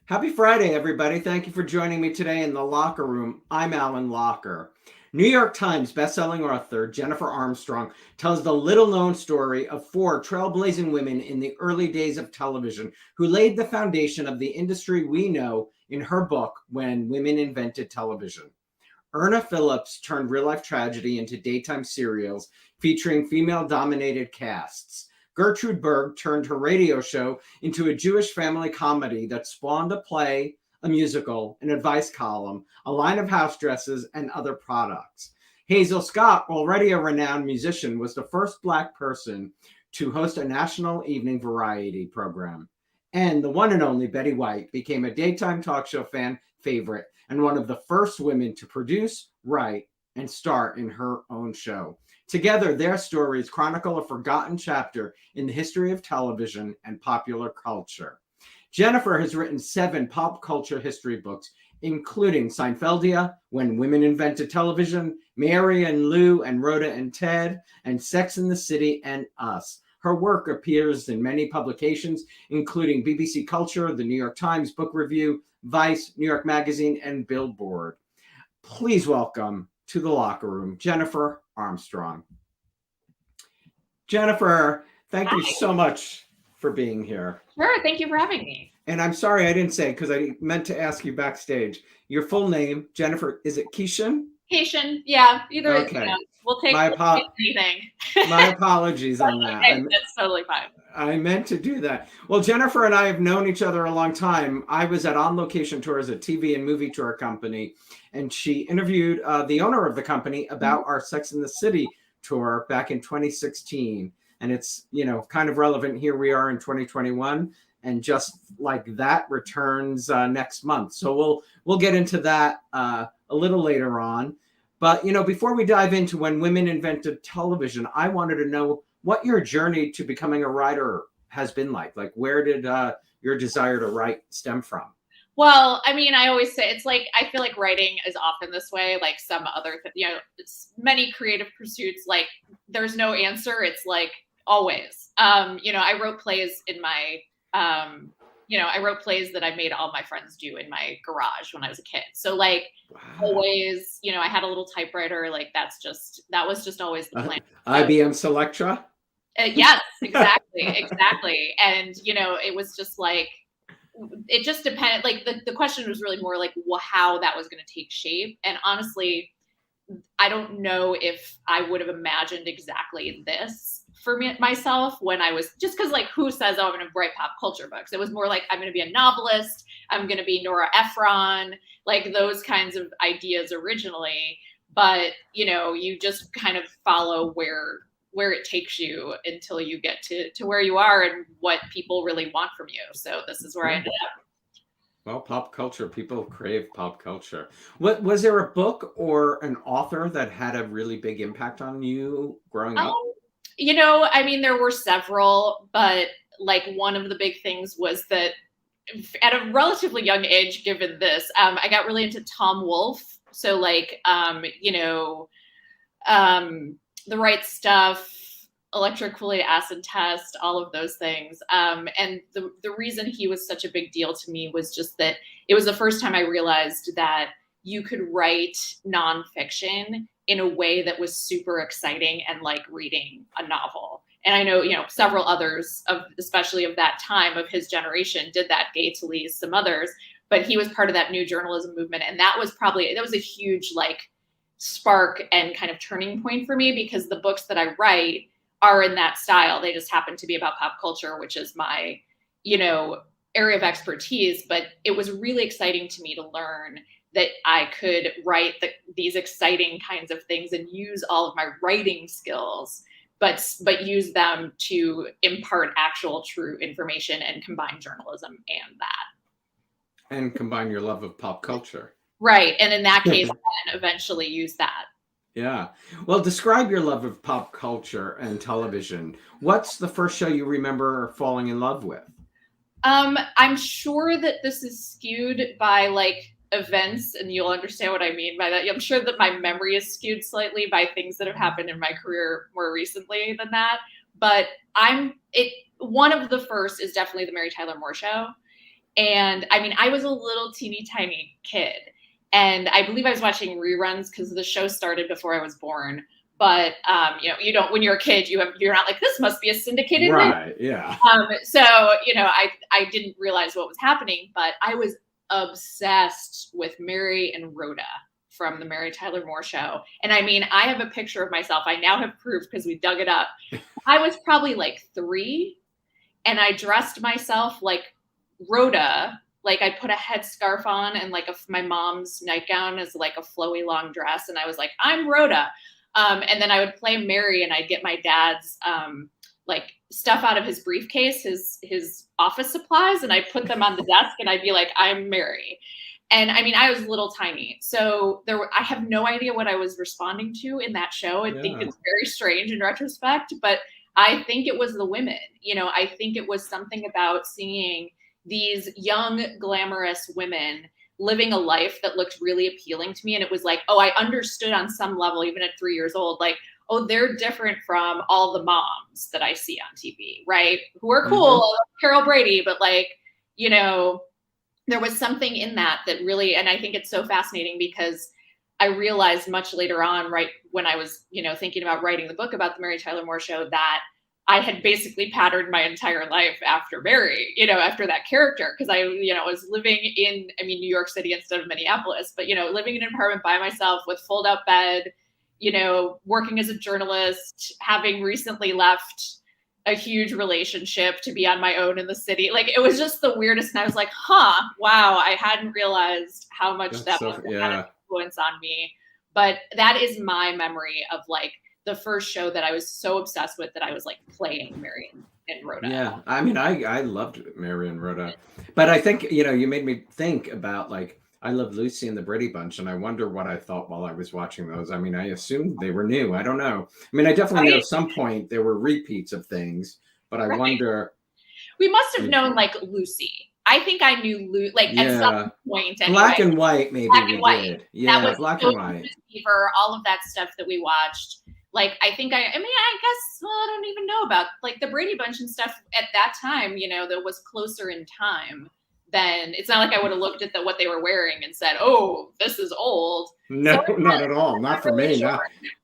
Happy Friday, everybody. Thank you for joining me today in the Locher Room. I'm Alan Locher. New York Times bestselling author Jennifer Armstrong tells the little-known story of four trailblazing women in the early days of television who laid the foundation of the industry we know in her book, When Women Invented Television. Erna Phillips turned real-life tragedy into daytime serials featuring female-dominated casts. Gertrude Berg turned her radio show into a Jewish family comedy that spawned a play, a musical, an advice column, a line of house dresses, and other products. Hazel Scott, already a renowned musician, was the first Black person to host a national evening variety program. And the one and only Betty White became a daytime talk show fan favorite and one of the first women to produce, write, and star in her own show. Together, their stories chronicle a forgotten chapter in the history of television and popular culture. Jennifer has written 7 pop culture history books, including Seinfeldia, When Women Invented Television, Mary and Lou and Rhoda and Ted, and Sex and the City and Us. Her work appears in many publications, including BBC Culture, the New York Times Book Review, Vice, New York Magazine, and Billboard. Please welcome to the Locher Room, Jennifer Armstrong. Jennifer, thank you so much for being here. Sure, thank you for having me. And I'm sorry I didn't say, because I meant to ask you backstage. Your full name, Jennifer, is it Keishin? Keishin, yeah, either. Okay. We'll take anything. My apologies on that. That's totally fine. I meant to do that. Well, Jennifer and I have known each other a long time. I was at On Location Tours, a TV and movie tour company, and she interviewed the owner of the company about our Sex and the City tour back in 2016. And it's, kind of relevant. Here we are in 2021, and just like that returns next month. So we'll get into that a little later on. But, before we dive into When Women Invented Television, I wanted to know what your journey to becoming a writer has been like. Like, where did your desire to write stem from? Well, I mean, I always say it's like, I feel like writing is often this way, like some other, it's many creative pursuits, like there's no answer. It's like always, I wrote plays in my, I wrote plays that I made all my friends do in my garage when I was a kid. So like always, I had a little typewriter, like that was just always the plan. IBM Selectra? Yes, exactly. And, it was just like, it just depended, like the question was really more like how that was going to take shape. And honestly, I don't know if I would have imagined exactly this for myself when I was, just because like who says, oh, I'm going to write pop culture books? It was more like, I'm going to be a novelist. I'm going to be Nora Ephron, like those kinds of ideas originally. But, you just kind of follow where it takes you until you get to where you are and what people really want from you. So this is where I ended up. Well, pop culture, people crave pop culture. What was there a book or an author that had a really big impact on you growing up? I mean, there were several, but like one of the big things was that at a relatively young age, given this, I got really into Tom Wolfe. So like, The Right Stuff, Electric Folic Acid Test, all of those things. And the reason he was such a big deal to me was just that it was the first time I realized that you could write nonfiction in a way that was super exciting and like reading a novel. And I know, several others especially of that time of his generation did that, Gay Talese, some others, but he was part of that new journalism movement. And that was a huge like spark and kind of turning point for me, because the books that I write are in that style. They just happen to be about pop culture, which is my, area of expertise. But it was really exciting to me to learn that I could write these exciting kinds of things and use all of my writing skills, but use them to impart actual true information and combine journalism and that. And combine your love of pop culture. Right. And in that case, then eventually use that. Yeah. Well, describe your love of pop culture and television. What's the first show you remember falling in love with? I'm sure that this is skewed by like events, and you'll understand what I mean by that. I'm sure that my memory is skewed slightly by things that have happened in my career more recently than that. But one of the first is definitely the Mary Tyler Moore Show. And I mean, I was a little teeny tiny kid. And I believe I was watching reruns because the show started before I was born. But you don't, when you're a kid, you're not like, this must be a syndicated movie. Right. Yeah. So I didn't realize what was happening, but I was obsessed with Mary and Rhoda from the Mary Tyler Moore Show. And I mean, I have a picture of myself. I now have proof because we dug it up. I was probably like 3, and I dressed myself like Rhoda. Like I put a headscarf on and like my mom's nightgown is like a flowy long dress. And I was like, I'm Rhoda. And then I would play Mary, and I'd get my dad's like stuff out of his briefcase, his office supplies, and I'd put them on the desk, and I'd be like, I'm Mary. And I mean, I was little tiny. So I have no idea what I was responding to in that show. I think it's very strange in retrospect, but I think it was the women. I think it was something about seeing these young, glamorous women living a life that looked really appealing to me. And it was like, oh, I understood on some level, even at 3 years old, like, oh, they're different from all the moms that I see on TV, right? Who are cool, Carol Brady, but like, there was something in that really, and I think it's so fascinating because I realized much later on, right, when I was, thinking about writing the book about the Mary Tyler Moore Show, that I had basically patterned my entire life after Mary, after that character. Cause I, was living in, New York City instead of Minneapolis, but, living in an apartment by myself with fold out bed, working as a journalist, having recently left a huge relationship to be on my own in the city. Like, it was just the weirdest. And I was like, wow, I hadn't realized how much that had an influence on me. But that is my memory of like the first show that I was so obsessed with that I was like playing Mary and Rhoda. Yeah. I mean, I loved Mary and Rhoda, but I think, you made me think about like, I love Lucy and the Brady Bunch, and I wonder what I thought while I was watching those. I mean, I assumed they were new. I don't know. I mean, I definitely know at some point there were repeats of things, but I wonder. We must have known like Lucy. I think I knew at some point. Anyway. Black and White, maybe. Black and White. Did. Yeah, that was Black and White. Fever, all of that stuff that we watched. Like, I think I guess, I don't even know about like the Brady Bunch and stuff at that time, that was closer in time. Then it's not like I would have looked at what they were wearing and said, "Oh, this is old." No, so not at all. Not for me. No.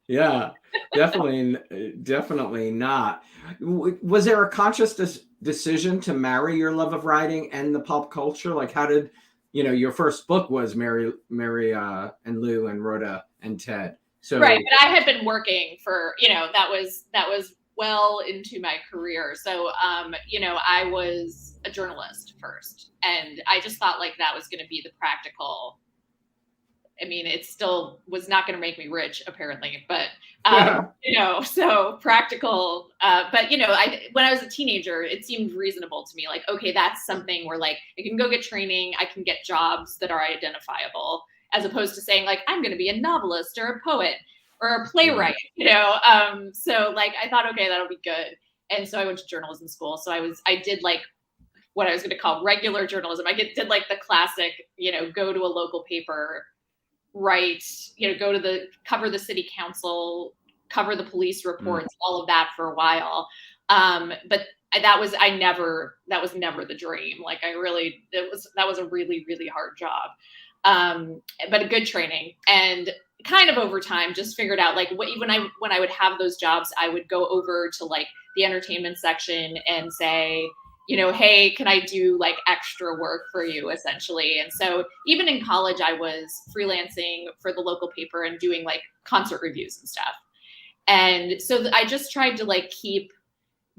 Yeah, definitely not. Was there a conscious decision to marry your love of writing and the pulp culture? Like, how did your first book was Mary and Lou and Rhoda and Ted? So right, but I had been working for that was well into my career. So I was a journalist first, and I just thought like that was going to be the practical. It still was not going to make me rich apparently, but so practical. But when I was a teenager, it seemed reasonable to me. Like, okay, that's something where like I can go get training, I can get jobs that are identifiable, as opposed to saying like I'm going to be a novelist or a poet or a playwright. So like I thought, okay, that'll be good. And so I went to journalism school. So I did like what I was going to call regular journalism. I did like the classic, go to a local paper, write, cover the city council, cover the police reports, all of that for a while. But that was never the dream. Like that was a really, really hard job. But a good training, and kind of over time just figured out like when I would have those jobs, I would go over to like the entertainment section and say, hey, can I do like extra work for you essentially? And so even in college, I was freelancing for the local paper and doing like concert reviews and stuff. And so I just tried to like keep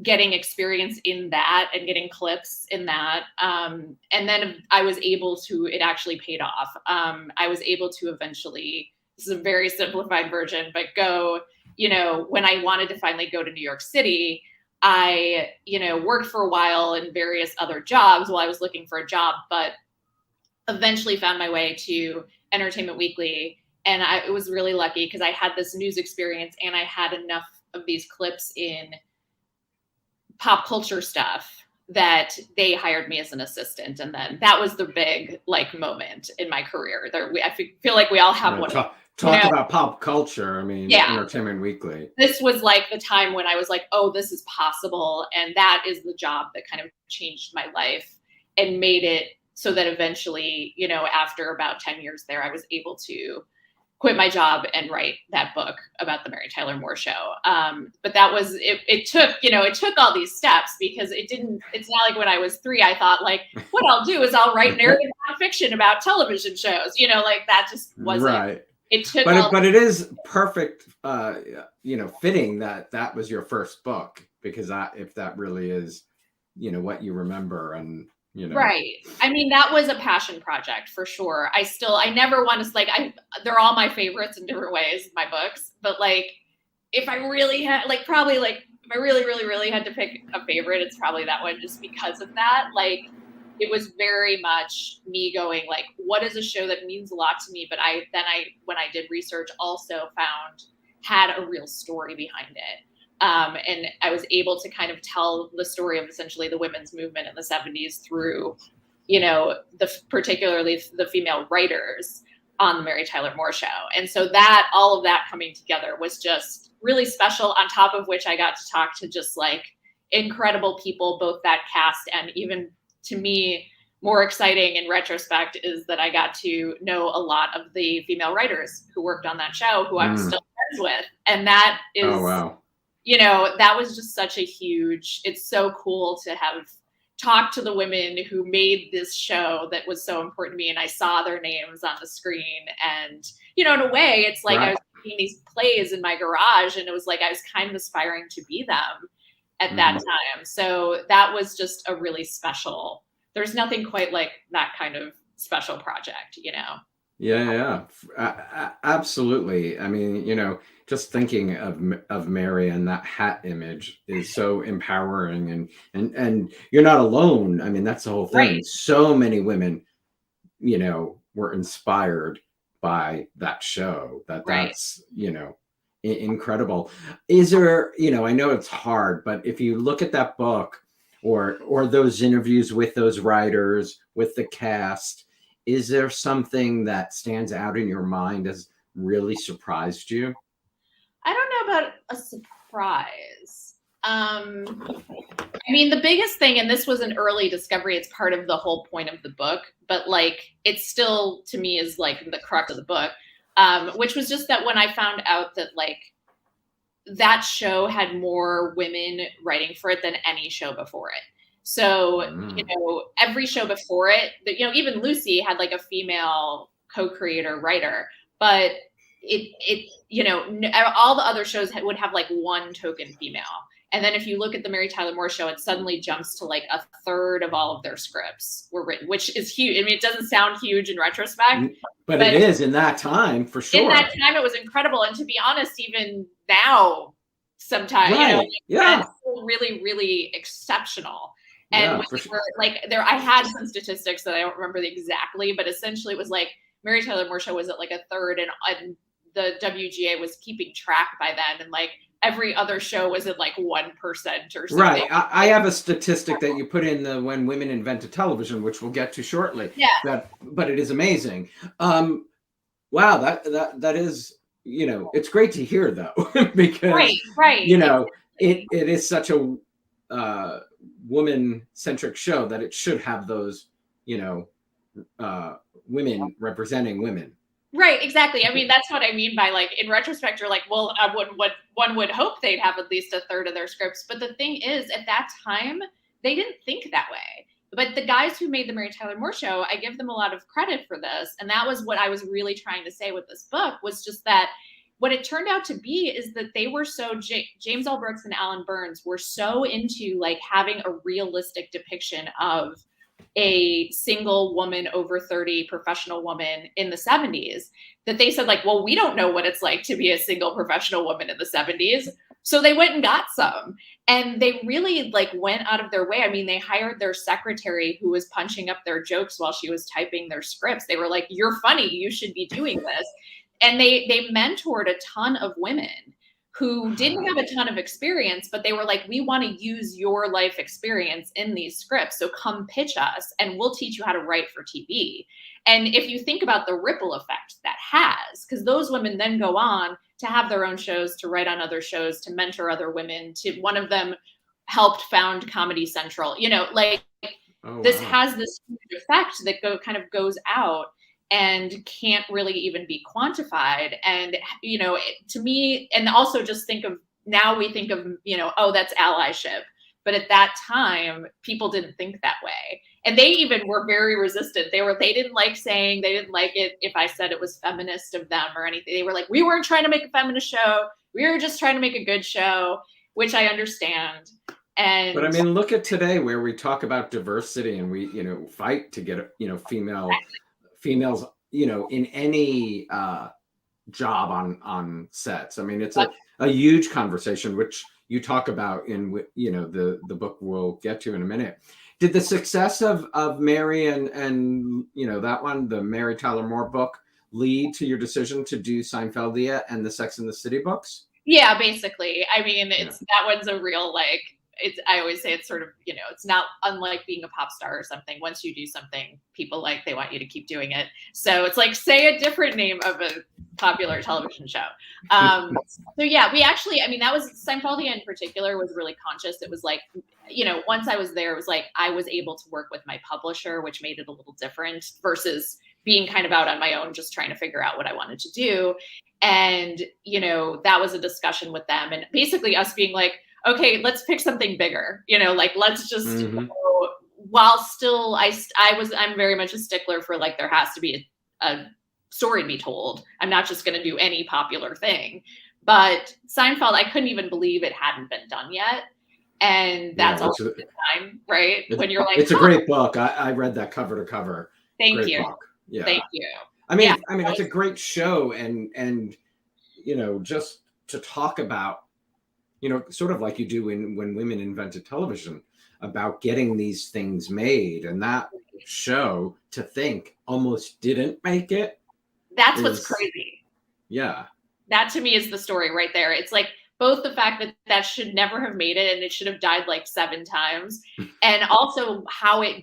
getting experience in that and getting clips in that. And then I was able to, it actually paid off. I was able to eventually, this is a very simplified version, but go, when I wanted to finally go to New York City, I, worked for a while in various other jobs while I was looking for a job, but eventually found my way to Entertainment Weekly. And I was really lucky because I had this news experience and I had enough of these clips in pop culture stuff that they hired me as an assistant. And then that was the big like moment in my career. I feel like we all have one. Talk about pop culture. Entertainment Weekly. This was like the time when I was like, oh, this is possible. And that is the job that kind of changed my life and made it so that eventually, you know, after about 10 years there, I was able to quit my job and write that book about the Mary Tyler Moore Show. But that was, it took, you know, it took all these steps, because it's not like when I was 3, I thought like, what I'll do is I'll write narrative nonfiction about television shows, you know, like that just wasn't, right. it took But it is perfect, you know, fitting that was your first book, because if that really is, you know, what you remember, and you know. Right. I mean, that was a passion project for sure. I never want to, like, they're all my favorites in different ways, my books, but like, if I really had, like, probably like, if I really, really, really had to pick a favorite, it's probably that one, just because of that. Like, it was very much me going like, what is a show that means a lot to me? But when I did research, also had a real story behind it. And I was able to kind of tell the story of essentially the women's movement in the 70s through, you know, particularly the female writers on the Mary Tyler Moore Show. And so all of that coming together was just really special, on top of which I got to talk to just like incredible people, both that cast, and even to me, more exciting in retrospect is that I got to know a lot of the female writers who worked on that show, who I'm still friends with. And that is, oh, wow. You know, that was just such a huge, it's so cool to have talked to the women who made this show that was so important to me. And I saw their names on the screen, and, you know, in a way it's like, right. I was seeing these plays in my garage, and it was like, I was kind of aspiring to be them at that time. So that was just a really special, there's nothing quite like that kind of special project, you know? Yeah. Absolutely. I mean, you know, just thinking of Mary and that hat image is so empowering, and you're not alone. I mean, that's the whole thing. Right. So many women, you know, were inspired by that show. That's, you know, incredible. Is there, you know, I know it's hard, but if you look at that book or those interviews with those writers, with the cast, is there something that stands out in your mind as really surprised you? I don't know about a surprise. I mean, the biggest thing, and this was an early discovery, it's part of the whole point of the book, but like, it still to me is like the crux of the book, which was just that when I found out that like that show had more women writing for it than any show before it. So, you know, every show before it, you know, even Lucy had like a female co-creator writer, but it, you know, all the other shows would have like one token female. And then if you look at the Mary Tyler Moore Show, it suddenly jumps to like a third of all of their scripts were written, which is huge. I mean, it doesn't sound huge in retrospect, but it is in that time, for sure. In that time, it was incredible. And to be honest, even now, sometimes, right. you know, yeah, it's really, really exceptional. And yeah, sure. like I had some statistics that I don't remember exactly, but essentially it was like Mary Tyler Moore Show was at like a third, and the WGA was keeping track by then, and like every other show was at like 1% or something. Right. I have a statistic that you put in the When Women Invented Television, which we'll get to shortly. Yeah. But it is amazing. Wow, that is, you know, it's great to hear though, because right. You know, it is such a woman-centric show that it should have those, you know, women representing women. Right, exactly. I mean, that's what I mean by like, in retrospect, you're like, well, one would hope they'd have at least a third of their scripts. But the thing is, at that time, they didn't think that way. But the guys who made the Mary Tyler Moore Show, I give them a lot of credit for this. And that was what I was really trying to say with this book, was just that what it turned out to be is that they were so, James L. Brooks and Alan Burns were so into like having a realistic depiction of a single woman over 30 professional woman in the 70s, that they said like, well, we don't know what it's like to be a single professional woman in the 70s. So they went and got some, and they really like went out of their way. I mean, they hired their secretary who was punching up their jokes while she was typing their scripts. They were like, you're funny, you should be doing this. And they mentored a ton of women who didn't have a ton of experience, but they were like, we want to use your life experience in these scripts. So come pitch us and we'll teach you how to write for TV. And if you think about the ripple effect that has, because those women then go on to have their own shows, to write on other shows, to mentor other women, to one of them helped found Comedy Central, you know, like Oh, this wow. has this huge effect that kind of goes out and can't really even be quantified. And, to me, and also just now we think of, oh, that's allyship. But at that time, people didn't think that way. And they even were very resistant. They didn't like it if I said it was feminist of them or anything. They were like, we weren't trying to make a feminist show. We were just trying to make a good show, which I understand. But I And mean, look at today where we talk about diversity and we, fight to get, females, in any job on sets. I mean, it's a huge conversation, which you talk about in, the book we'll get to in a minute. Did the success of Mary and that one, the Mary Tyler Moore book, lead to your decision to do Seinfeldia and the Sex and the City books? yeah, basically. I mean, that one's a real I always say it's sort of, it's not unlike being a pop star or something. Once you do something, people they want you to keep doing it. So it's like, say a different name of a popular television show. So yeah, we actually, that was Seinfeldia in particular was really conscious. It was like, once I was there, it was like, I was able to work with my publisher, which made it a little different versus being kind of out on my own, just trying to figure out what I wanted to do. And, that was a discussion with them and basically us being like, okay, let's pick something bigger, let's just, while still, I'm very much a stickler for there has to be a story to be told. I'm not just going to do any popular thing, but Seinfeld, I couldn't even believe it hadn't been done yet. And that's also the time, right? When you're like, it's a great book. I read that cover to cover. Thank you. Book. Yeah. Thank you. I mean, it's a great show and, just to talk about, sort of like you do when women invented television, about getting these things made. And that show, to think, almost didn't make it. That's what's crazy. Yeah. That to me is the story right there. It's like both the fact that should never have made it and it should have died 7 times. And also how it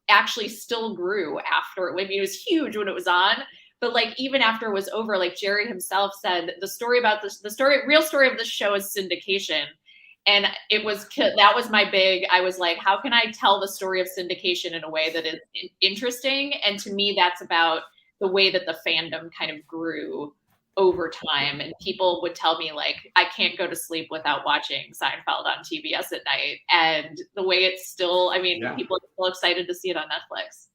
actually still grew after. It was huge when it was on. But even after it was over, Jerry himself said, real story of this show is syndication. And that was my I was like, how can I tell the story of syndication in a way that is interesting? And to me, that's about the way that the fandom kind of grew over time. And people would tell me I can't go to sleep without watching Seinfeld on TBS at night. And the way it's still, people are still excited to see it on Netflix.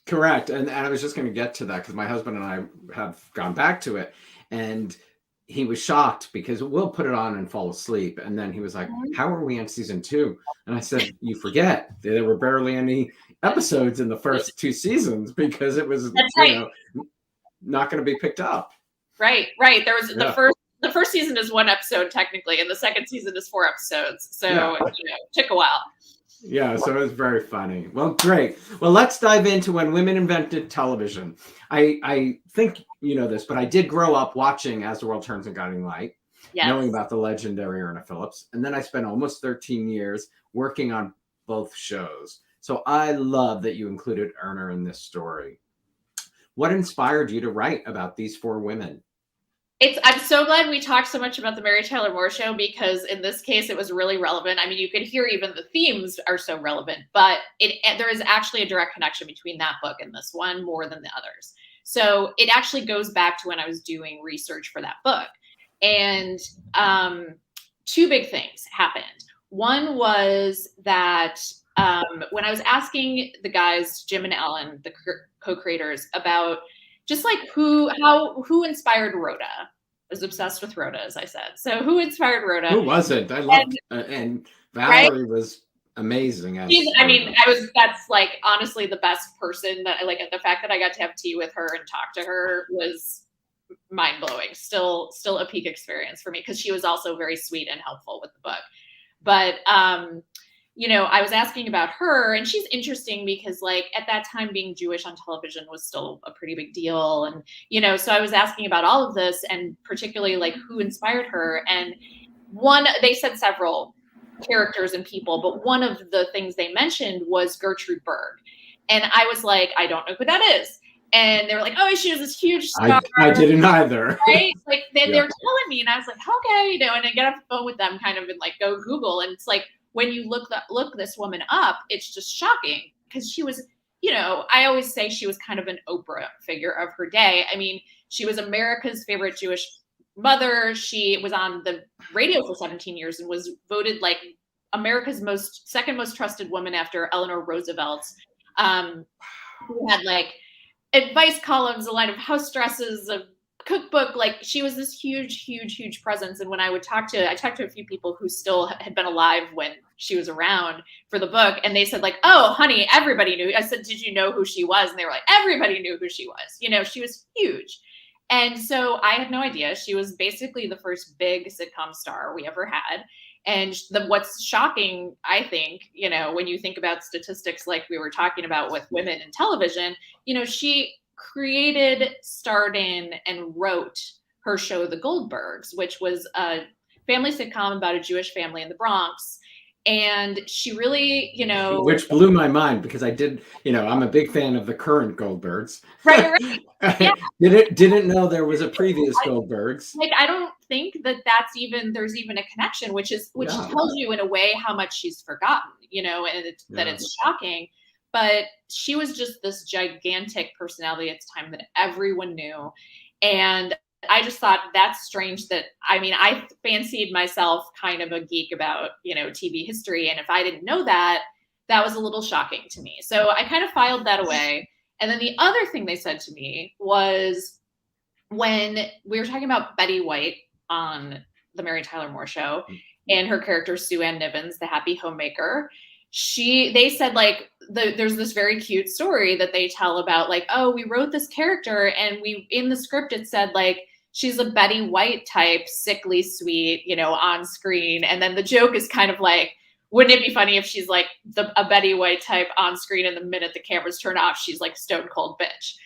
Correct. And I was just going to get to that because my husband and I have gone back to it and he was shocked because we'll put it on and fall asleep. And then he was like, how are we on season 2? And I said, you forget there were barely any episodes in the first 2 seasons because it was, not going to be picked up. Right. There was the first season is 1 episode technically, and the second season is 4 episodes. So, it took a while. Yeah, so it was very funny. Well, great. Well, let's dive into when women invented television. I think you know this, but I did grow up watching As the World Turns and Guiding Light, knowing about the legendary Erna Phillips. And then I spent almost 13 years working on both shows. So I love that you included Erna in this story. What inspired you to write about these 4 women? I'm so glad we talked so much about the Mary Tyler Moore Show because in this case, it was really relevant. You could hear even the themes are so relevant, but there is actually a direct connection between that book and this one more than the others. So it actually goes back to when I was doing research for that book. And 2 big things happened. One was that when I was asking the guys, Jim and Ellen, the co-creators, about just who inspired Rhoda. I was obsessed with Rhoda, as I said. So who inspired Rhoda? Who wasn't? I loved and Valerie was amazing. That's honestly the best person that the fact that I got to have tea with her and talk to her was mind blowing. Still a peak experience for me because she was also very sweet and helpful with the book. But I was asking about her, and she's interesting because at that time being Jewish on television was still a pretty big deal. And, so I was asking about all of this and particularly who inspired her. And they said several characters and people, but one of the things they mentioned was Gertrude Berg. And I was like, I don't know who that is. And they were like, oh, she was this huge star. I didn't either. Right? They were telling me, and I was like, okay, and I get off the phone with them kind of and go Google. And it's when you look this woman up, it's just shocking because she was, you know, I always say she was kind of an Oprah figure of her day. I mean, she was America's favorite Jewish mother. She was on the radio for 17 years and was voted like America's second most trusted woman after Eleanor Roosevelt. Who had like advice columns, a line of house dresses, a cookbook. Like she was this huge presence. And when I talked to a few people who still had been alive when she was around for the book, and they said like, "Oh, honey, everybody knew." I said, "Did you know who she was?" And they were like, "Everybody knew who she was." You know, she was huge. And so I had no idea. She was basically the first big sitcom star we ever had. And what's shocking, I think, you know, when you think about statistics like we were talking about with women in television, you know, she created, starred in, and wrote her show, The Goldbergs, which was a family sitcom about a Jewish family in the Bronx. And she really, you know, which blew my mind because I did, you know, I'm a big fan of the current Goldbergs. Right. Yeah. Didn't know there was a previous Goldbergs. Like, I don't think that there's even a connection, which tells you in a way how much she's forgotten, you know, and that it's shocking. But she was just this gigantic personality at the time that everyone knew. And I just thought that's strange that, I mean, I fancied myself kind of a geek about, you know, TV history. And if I didn't know that, that was a little shocking to me. So I kind of filed that away. And then the other thing they said to me was when we were talking about Betty White on the Mary Tyler Moore Show and her character, Sue Ann Nivens, the happy homemaker, they said like, there's this very cute story that they tell about like, oh, we wrote this character and in the script, it said like, she's a Betty White type, sickly sweet, you know, on screen. And then the joke is kind of like, wouldn't it be funny if she's like a Betty White type on screen and the minute the cameras turn off, she's like stone cold bitch.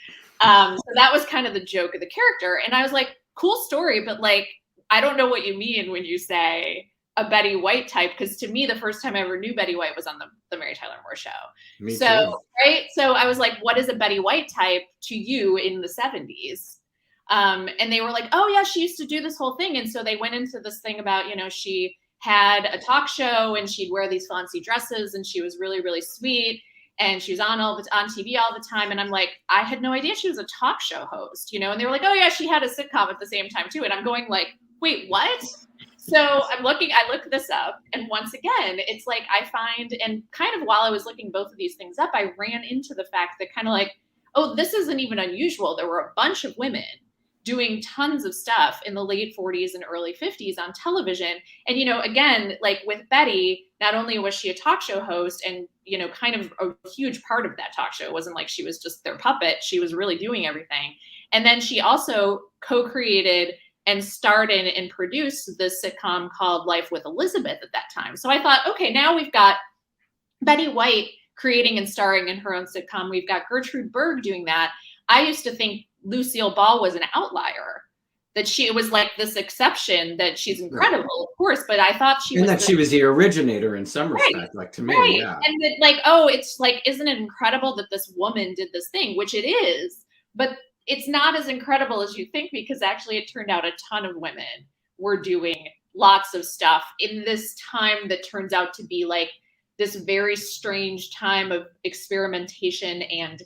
So that was kind of the joke of the character. And I was like, cool story, but like, I don't know what you mean when you say a Betty White type, because to me, the first time I ever knew Betty White was on the Mary Tyler Moore Show. Me so, too. Right. So I was like, what is a Betty White type to you in the 70s? And they were like, oh yeah, she used to do this whole thing. And so they went into this thing about, you know, she had a talk show and she'd wear these fancy dresses and she was really, really sweet. And she was on TV all the time. And I'm like, I had no idea she was a talk show host, you know? And they were like, oh yeah, she had a sitcom at the same time too. And I'm going like, wait, what? So I looked this up. And once again, it's like, I find, and kind of while I was looking both of these things up, I ran into the fact that kind of like, oh, this isn't even unusual. There were a bunch of women doing tons of stuff in the late 40s and early 50s on television. And, you know, again, like with Betty, not only was she a talk show host and, you know, kind of a huge part of that talk show, it wasn't like she was just their puppet. She was really doing everything. And then she also co-created and starred in and produced this sitcom called Life with Elizabeth at that time. So I thought, okay, now we've got Betty White creating and starring in her own sitcom. We've got Gertrude Berg doing that. I used to think Lucille Ball was an outlier, that she was like this exception, that she's incredible, of course, but I thought she was the originator in some respect, like to me. Right. Yeah. And that, like, oh, it's like, isn't it incredible that this woman did this thing, which it is, but it's not as incredible as you think, because actually it turned out a ton of women were doing lots of stuff in this time that turns out to be like this very strange time of experimentation and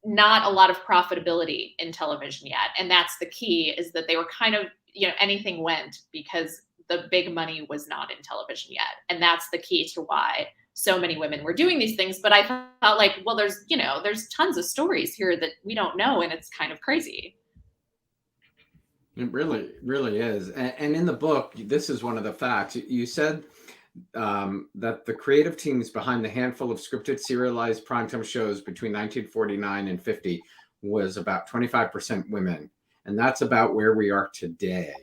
not a lot of profitability in television yet. And that's the key, is that they were kind of, you know, anything went, because the big money was not in television yet. And that's the key to why so many women were doing these things. But I thought like, well, there's tons of stories here that we don't know. And it's kind of crazy. It really, really is. And in the book, this is one of the facts. You said that the creative teams behind the handful of scripted serialized primetime shows between 1949 and 50 was about 25% women. And that's about where we are today,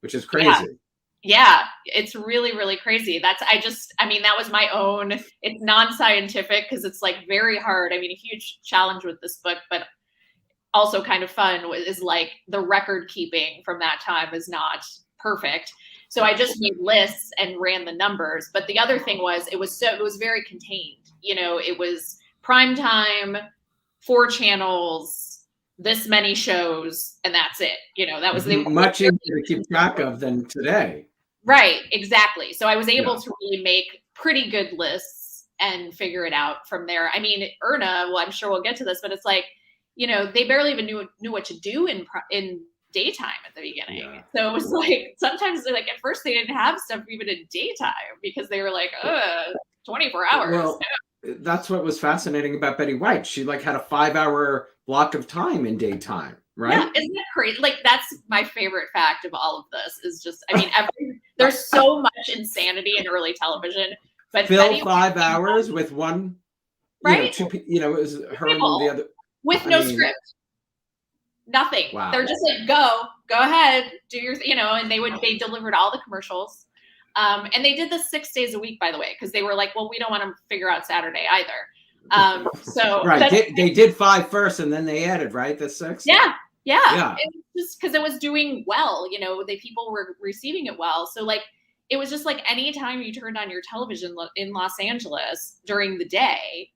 which is crazy. Yeah, it's really, really crazy. That was my own, it's non-scientific because it's like very hard. I mean, a huge challenge with this book, but also kind of fun is like the record keeping from that time is not perfect. So I just made lists and ran the numbers. But the other thing was, it was very contained. You know, it was prime time, 4 channels, this many shows, and that's it. You know, that was much easier to keep track of than today. Right, exactly. So I was able to really make pretty good lists and figure it out from there. I mean, Erna, well, I'm sure we'll get to this, but it's like, they barely even knew what to do in daytime at the beginning. Yeah. So it was like, sometimes like at first they didn't have stuff even in daytime because they were like, 24 hours. Well, that's what was fascinating about Betty White. She like had a 5-hour block of time in daytime, right? Yeah, isn't that crazy? Like, that's my favorite fact of all of this is just, I mean, there's so much insanity in early television, but Fill Betty 5 hours with one, right? it was her and the other. With no script. Nothing. Wow. They're just like, go ahead, do your, and they delivered all the commercials. And they did this 6 days a week, by the way, because they were like, well, we don't want to figure out Saturday either. So right, they did 5 first, and then they added, right, the 6. Yeah. It was just because it was doing well. The people were receiving it well. So like, it was just like anytime you turned on your television in Los Angeles during the day,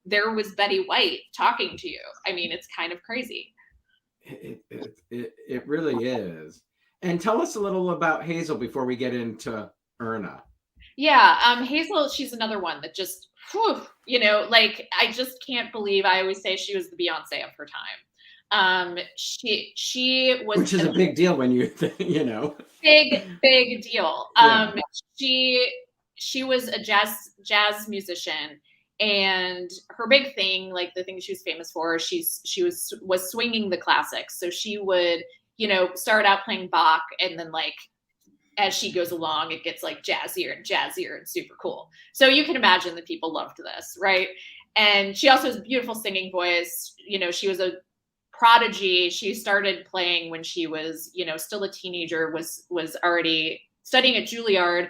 there was Betty White talking to you. I mean, it's kind of crazy. It really is. And tell us a little about Hazel before we get into Erna. Yeah, Hazel, she's another one that just, like, I just can't believe, I always say she was the Beyonce of her time. She was, which is a big deal when you big deal. Yeah. She was a jazz musician, and her big thing, like the thing she was famous for, she was swinging the classics. So she would, start out playing Bach, and then like as she goes along, it gets like jazzier and jazzier and super cool. So you can imagine that people loved this, right? And she also has a beautiful singing voice. She was a prodigy. She started playing when she was, still a teenager, was already studying at Juilliard.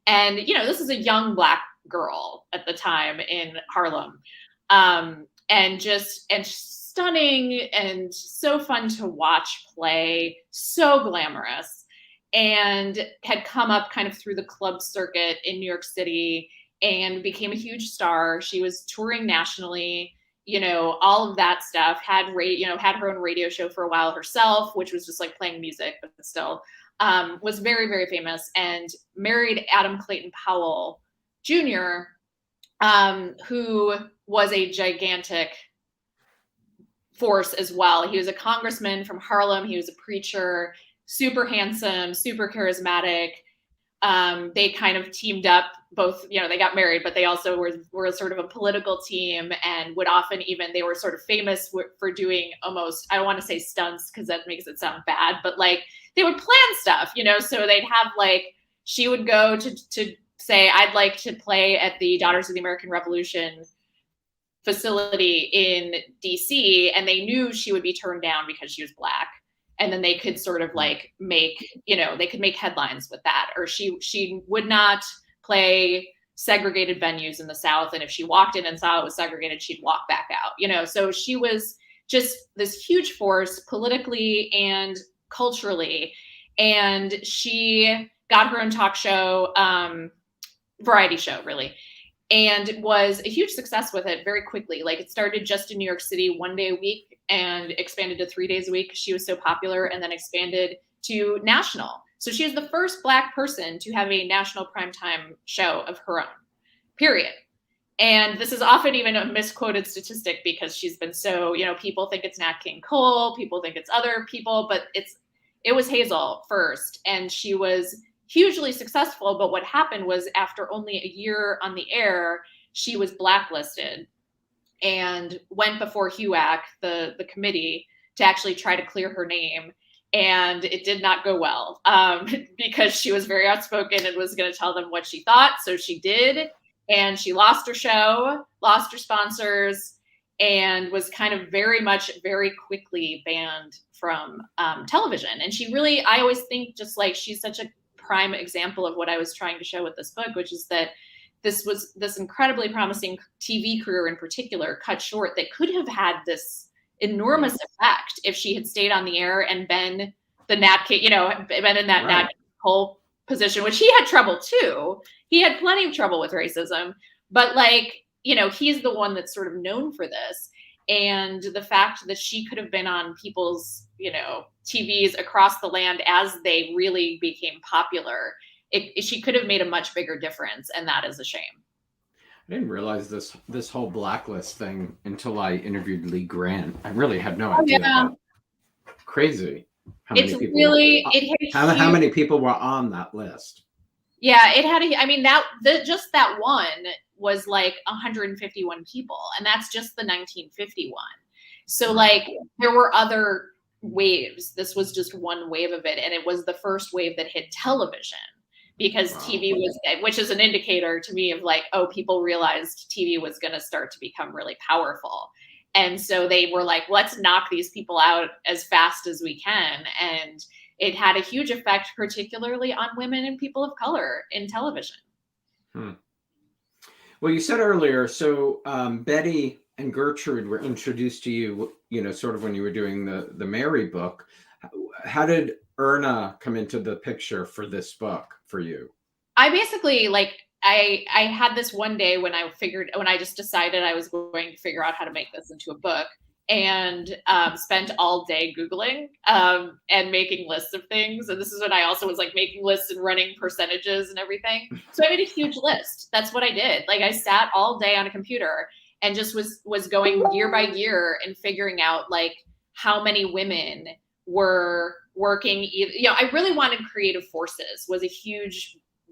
And, this is a young Black girl at the time in Harlem. And stunning and so fun to watch play, so glamorous, and had come up kind of through the club circuit in New York City and became a huge star. She was touring nationally, all of that stuff, had her own radio show for a while herself, which was just like playing music, but still was very, very famous, and married Adam Clayton Powell Jr., who was a gigantic force as well. He was a congressman from Harlem. He was a preacher, super handsome, super charismatic. They kind of teamed up, both, they got married, but they also were sort of a political team, and would often they were sort of famous for doing almost, I don't want to say stunts because that makes it sound bad, but like they would plan stuff, so they'd have like, she would go to say, I'd like to play at the Daughters of the American Revolution facility in DC, and they knew she would be turned down because she was Black. And then they could sort of like they could make headlines with that. Or she would not play segregated venues in the South. And if she walked in and saw it was segregated, she'd walk back out, so she was just this huge force politically and culturally. And she got her own talk show, variety show, really, and was a huge success with it very quickly. Like, it started just in New York City 1 day a week and expanded to 3 days a week. She was so popular, and then expanded to national. So she is the first Black person to have a national primetime show of her own, period. And this is often even a misquoted statistic because she's been so, people think it's Nat King Cole, people think it's other people, but it was Hazel first, and she was hugely successful. But what happened was, after only a year on the air, she was blacklisted and went before HUAC, the committee, to actually try to clear her name. And it did not go well because she was very outspoken and was going to tell them what she thought. So she did. And she lost her show, lost her sponsors, and was kind of very quickly banned from television. And she really, I always think, just like, she's such a prime example of what I was trying to show with this book, which is that this incredibly promising TV career in particular cut short, that could have had this enormous effect if she had stayed on the air and been the Nat King, been in that Nat Cole position, which he had trouble too. He had plenty of trouble with racism, but he's the one that's sort of known for this. And the fact that she could have been on people's, TVs across the land as they really became popular, she could have made a much bigger difference. And that is a shame. I didn't realize this whole blacklist thing until I interviewed Lee Grant. I really had no Oh, idea. yeah. Crazy how It's many people really, it hit how huge. many people were on that list. Yeah, it had I mean, just that one was like 151 people, and that's just the 1951. So like there were other waves. This was just one wave of it, and it was the first wave that hit television because Wow. TV was, which is an indicator to me of like, oh, people realized TV was going to start to become really powerful. And so they were like, let's knock these people out as fast as we can. And it had a huge effect, particularly on women and people of color in television. Well, you said earlier, so Betty and Gertrude were introduced to you, sort of when you were doing the Mary book. How did Erna come into the picture for this book for you? I basically I had this one day when I just decided I was going to figure out how to make this into a book, and spent all day Googling and making lists of things. And this is when I also was like making lists and running percentages and everything. So I made a huge list. That's what I did. Like I sat all day on a computer and just was going year by year and figuring out like how many women were working. I really wanted creative forces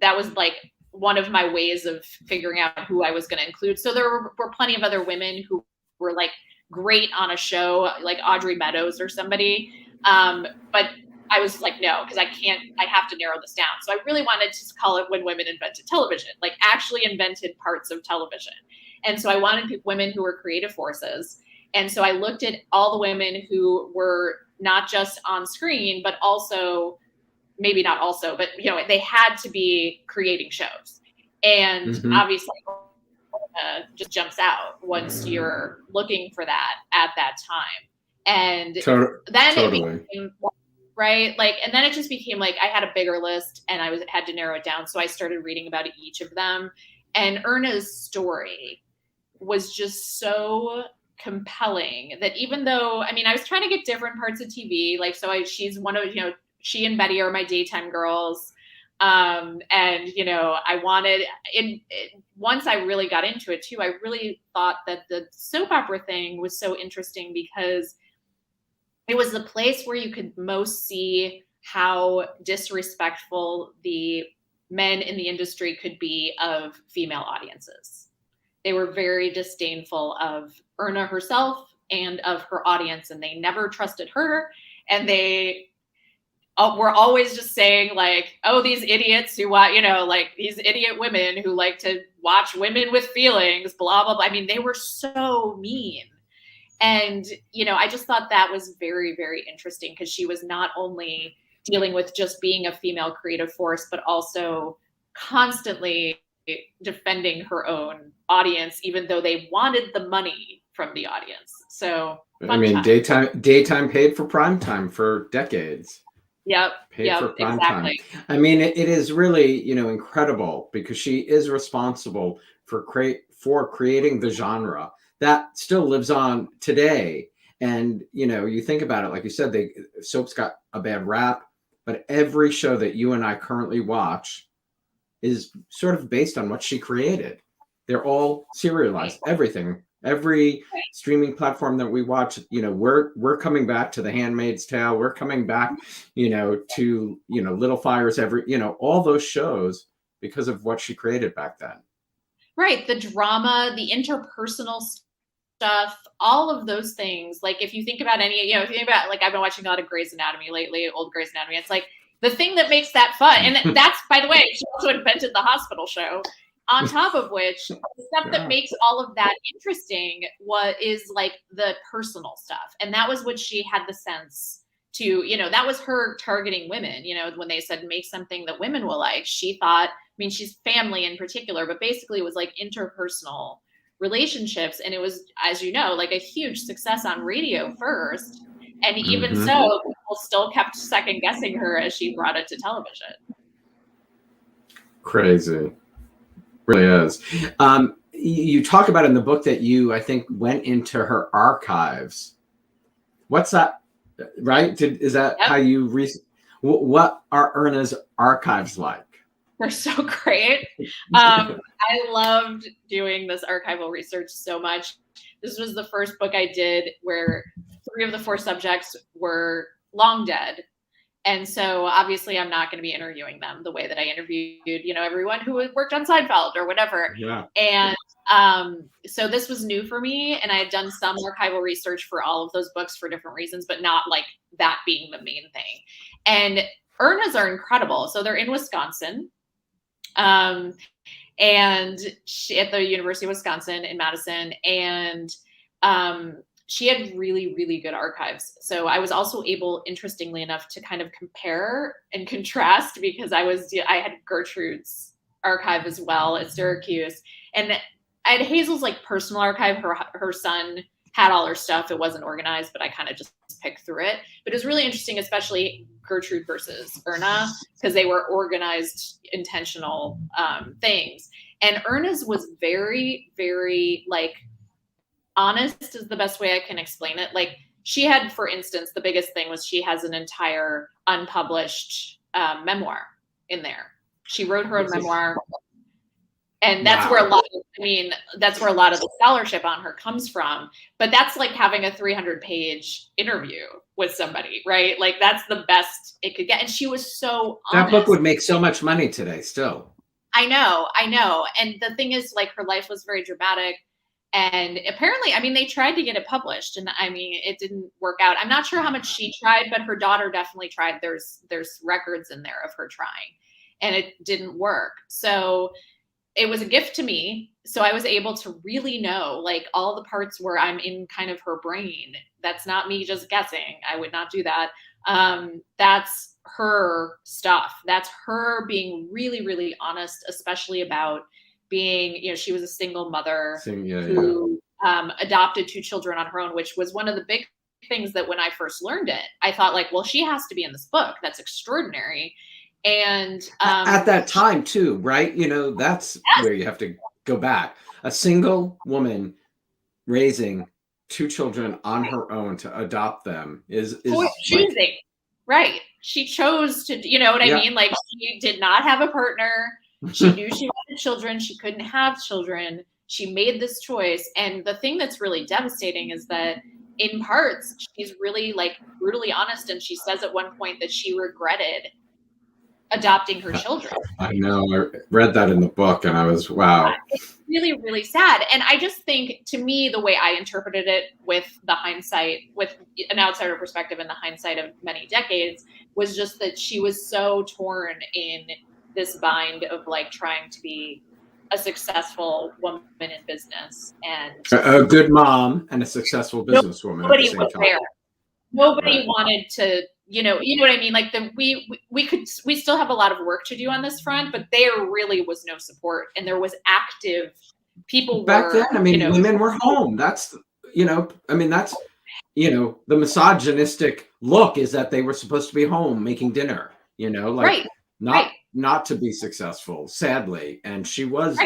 that was like one of my ways of figuring out who I was going to include. So there were plenty of other women who were like great on a show, like Audrey Meadows or somebody. But I was like, no, because I have to narrow this down. So I really wanted to call it When Women Invented Television, like actually invented parts of television. And so I wanted women who were creative forces. And so I looked at all the women who were not just on screen, but also, maybe not also, but they had to be creating shows. And obviously just jumps out once you're looking for that at that time. And then it became right. Like, and then it just became like, I had a bigger list and I had to narrow it down. So I started reading about each of them, and Erna's story was just so compelling that even though, I mean, I was trying to get different parts of TV, like, she's one of, she and Betty are my daytime girls. And, I wanted once I really got into it too, I really thought that the soap opera thing was so interesting because it was the place where you could most see how disrespectful the men in the industry could be of female audiences. They were very disdainful of Erna herself and of her audience, and they never trusted her. And they were always just saying like, oh, these idiots who want, like these idiot women who like to watch women with feelings, blah, blah, blah. I mean, they were so mean. And, I just thought that was very, very interesting because she was not only dealing with just being a female creative force, but also constantly defending her own audience, even though they wanted the money from the audience. So I mean, daytime paid for prime time for decades. Yep. Paid for prime time. I mean, it is really, incredible because she is responsible for creating the genre that still lives on today. And, you think about it, like you said, soap's got a bad rap, but every show that you and I currently watch is sort of based on what she created. They're all serialized, everything. Every streaming platform that we watch, we're coming back to The Handmaid's Tale. We're coming back, to, Little Fires, all those shows because of what she created back then. Right. The drama, the interpersonal stuff, all of those things. Like if you think about if you think about, like, I've been watching a lot of Grey's Anatomy lately, old Grey's Anatomy. It's like the thing that makes that fun. And that's, by the way, she also invented the hospital show. On top of which, the stuff that makes all of that interesting is like the personal stuff. And that was what she had the sense to, that was her targeting women, when they said make something that women will like. She thought, I mean, she's family in particular, but basically it was like interpersonal relationships. And it was, as you know, like a huge success on radio first. And even so, people still kept second guessing her as she brought it to television. Crazy. Really is. You talk about in the book that you, I think, went into her archives. What's that? Right? Is that how you what are Erna's archives like? They're so great. I loved doing this archival research so much. This was the first book I did where 3 of the 4 subjects were long dead. And so obviously I'm not going to be interviewing them the way that I interviewed, everyone who had worked on Seinfeld or whatever. Yeah. And so this was new for me. And I had done some archival research for all of those books for different reasons, but not like that being the main thing. And Erna's are incredible. So they're in Wisconsin. And she at the University of Wisconsin in Madison. And she had really, really good archives. So I was also able, interestingly enough, to kind of compare and contrast because I had Gertrude's archive as well at Syracuse. And I had Hazel's like personal archive. Her son had all her stuff. It wasn't organized, but I kind of just picked through it. But it was really interesting, especially Gertrude versus Erna, because they were organized, intentional things. And Erna's was very, very like honest is the best way I can explain it. Like she had, for instance, the biggest thing was she has an entire unpublished memoir in there. She wrote her own memoir. And that's where that's where a lot of the scholarship on her comes from. But that's like having a 300-page interview with somebody, right? Like that's the best it could get. And she was so honest. That book would make so much money today still. I know. And the thing is, like, her life was very dramatic. And apparently, they tried to get it published. And it didn't work out. I'm not sure how much she tried, but her daughter definitely tried. There's records in there of her trying. And it didn't work. So it was a gift to me. So I was able to really know, like, all the parts where I'm in kind of her brain. That's not me just guessing. I would not do that. That's her stuff. That's her being really, really honest, especially about being, she was a single mother who adopted 2 children on her own, which was one of the big things that when I first learned it, I thought like, well, she has to be in this book. That's extraordinary. And at that time too, right? That's where you have to go back. A single woman raising 2 children on her own to adopt them is choosing, like, right? She chose to, you know what I mean? Like she did not have a partner. She knew she wanted children. She couldn't have children. She made this choice. And the thing that's really devastating is that in parts, she's really like brutally honest. And she says at one point that she regretted adopting her children. I know. I read that in the book and I was, wow. It's really, really sad. And I just think, to me, the way I interpreted it with the hindsight, with an outsider perspective and the hindsight of many decades, was just that she was so torn in this bind of like trying to be a successful woman in business and a good mom and a successful businesswoman. Nobody was there. Nobody wanted to, you know what I mean? Like we still have a lot of work to do on this front, but there really was no support, and there was active people back then. Women were home. That's that's the misogynistic look is that they were supposed to be home making dinner. Not to be successful, sadly. And she was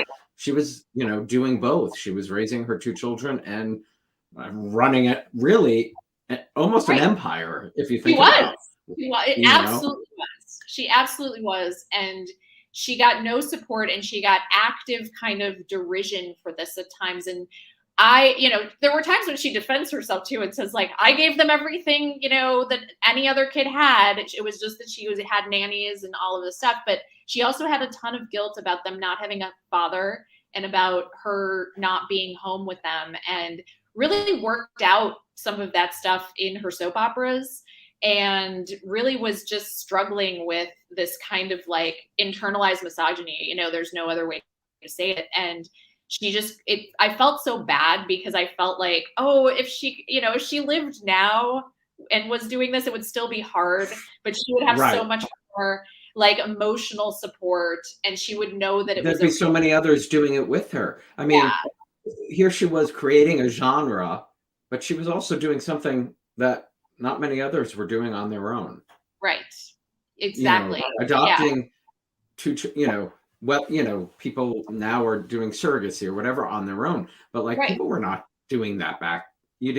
doing both. She was raising her 2 children and running it really almost an empire, if you think about it. Absolutely was. She absolutely was. And she got no support, and she got active kind of derision for this at times. And there were times when she defends herself too and says, like, I gave them everything, that any other kid had. It was just that she had nannies and all of this stuff. But she also had a ton of guilt about them not having a father and about her not being home with them, and really worked out some of that stuff in her soap operas, and really was just struggling with this kind of like internalized misogyny. There's no other way to say it. And I felt so bad because I felt like, oh, if she lived now and was doing this, it would still be hard, but she would have so much more like emotional support, and she would know that there'd be so many others doing it with her. Here she was creating a genre, but she was also doing something that not many others were doing on their own. Right. Exactly. Adopting people now are doing surrogacy or whatever on their own, but people were not doing that back. You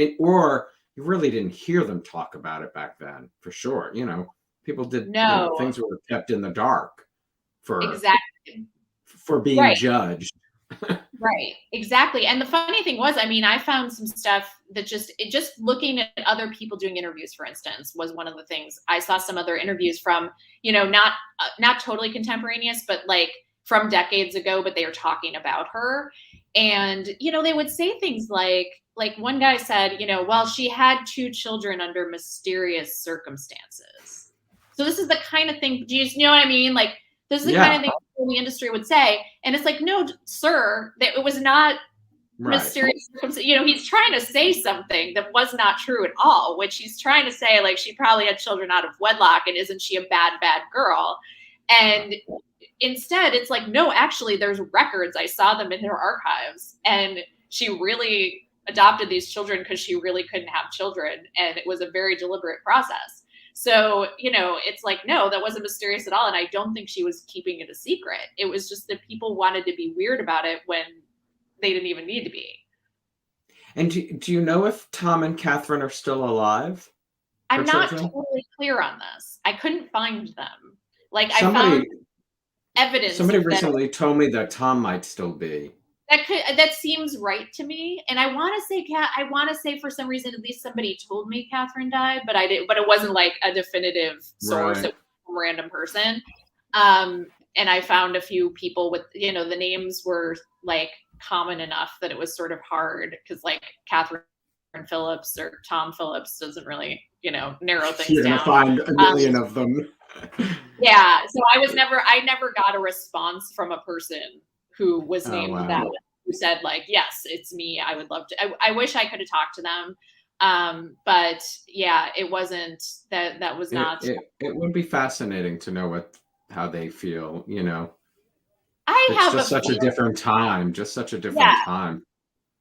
really didn't hear them talk about it back then, for sure. People did. Things were kept in the dark for Exactly. being Right. judged. Right. Exactly. And the funny thing was, I mean, I found some stuff that just looking at other people doing interviews, for instance, was one of the things. I saw some other interviews from, not totally contemporaneous, but like from decades ago, but they were talking about her. And, they would say things like one guy said, well, she had 2 children under mysterious circumstances. So this is the kind of thing, do you know what I mean? Like, this is the kind of thing the industry would say. And it's like, no, sir, that it was not mysterious circumstances. He's trying to say something that was not true at all, which he's trying to say, like, she probably had children out of wedlock and isn't she a bad girl? And instead it's like, no, actually there's records. I saw them in her archives, and she really adopted these children because she really couldn't have children. And it was a very deliberate process. So, it's like, no, that wasn't mysterious at all. And I don't think she was keeping it a secret. It was just that people wanted to be weird about it when they didn't even need to be. And do you know if Tom and Catherine are still alive? I'm not totally clear on this. I couldn't find them. Like, I found evidence. Somebody recently told me that Tom might still be. That seems right to me. And I want to say for some reason, at least somebody told me Catherine died, but it wasn't like a definitive source. It was some random person. And I found a few people with, the names were like common enough that it was sort of hard, because like Catherine Phillips or Tom Phillips doesn't really, narrow things You're down. You're going to find a million of them. Yeah. So I never got a response from a person who was named that, who said like, yes, it's me. I would love to. I wish I could have talked to them. But yeah, it wasn't that was not. It would be fascinating to know how they feel, It's just such a different time, time.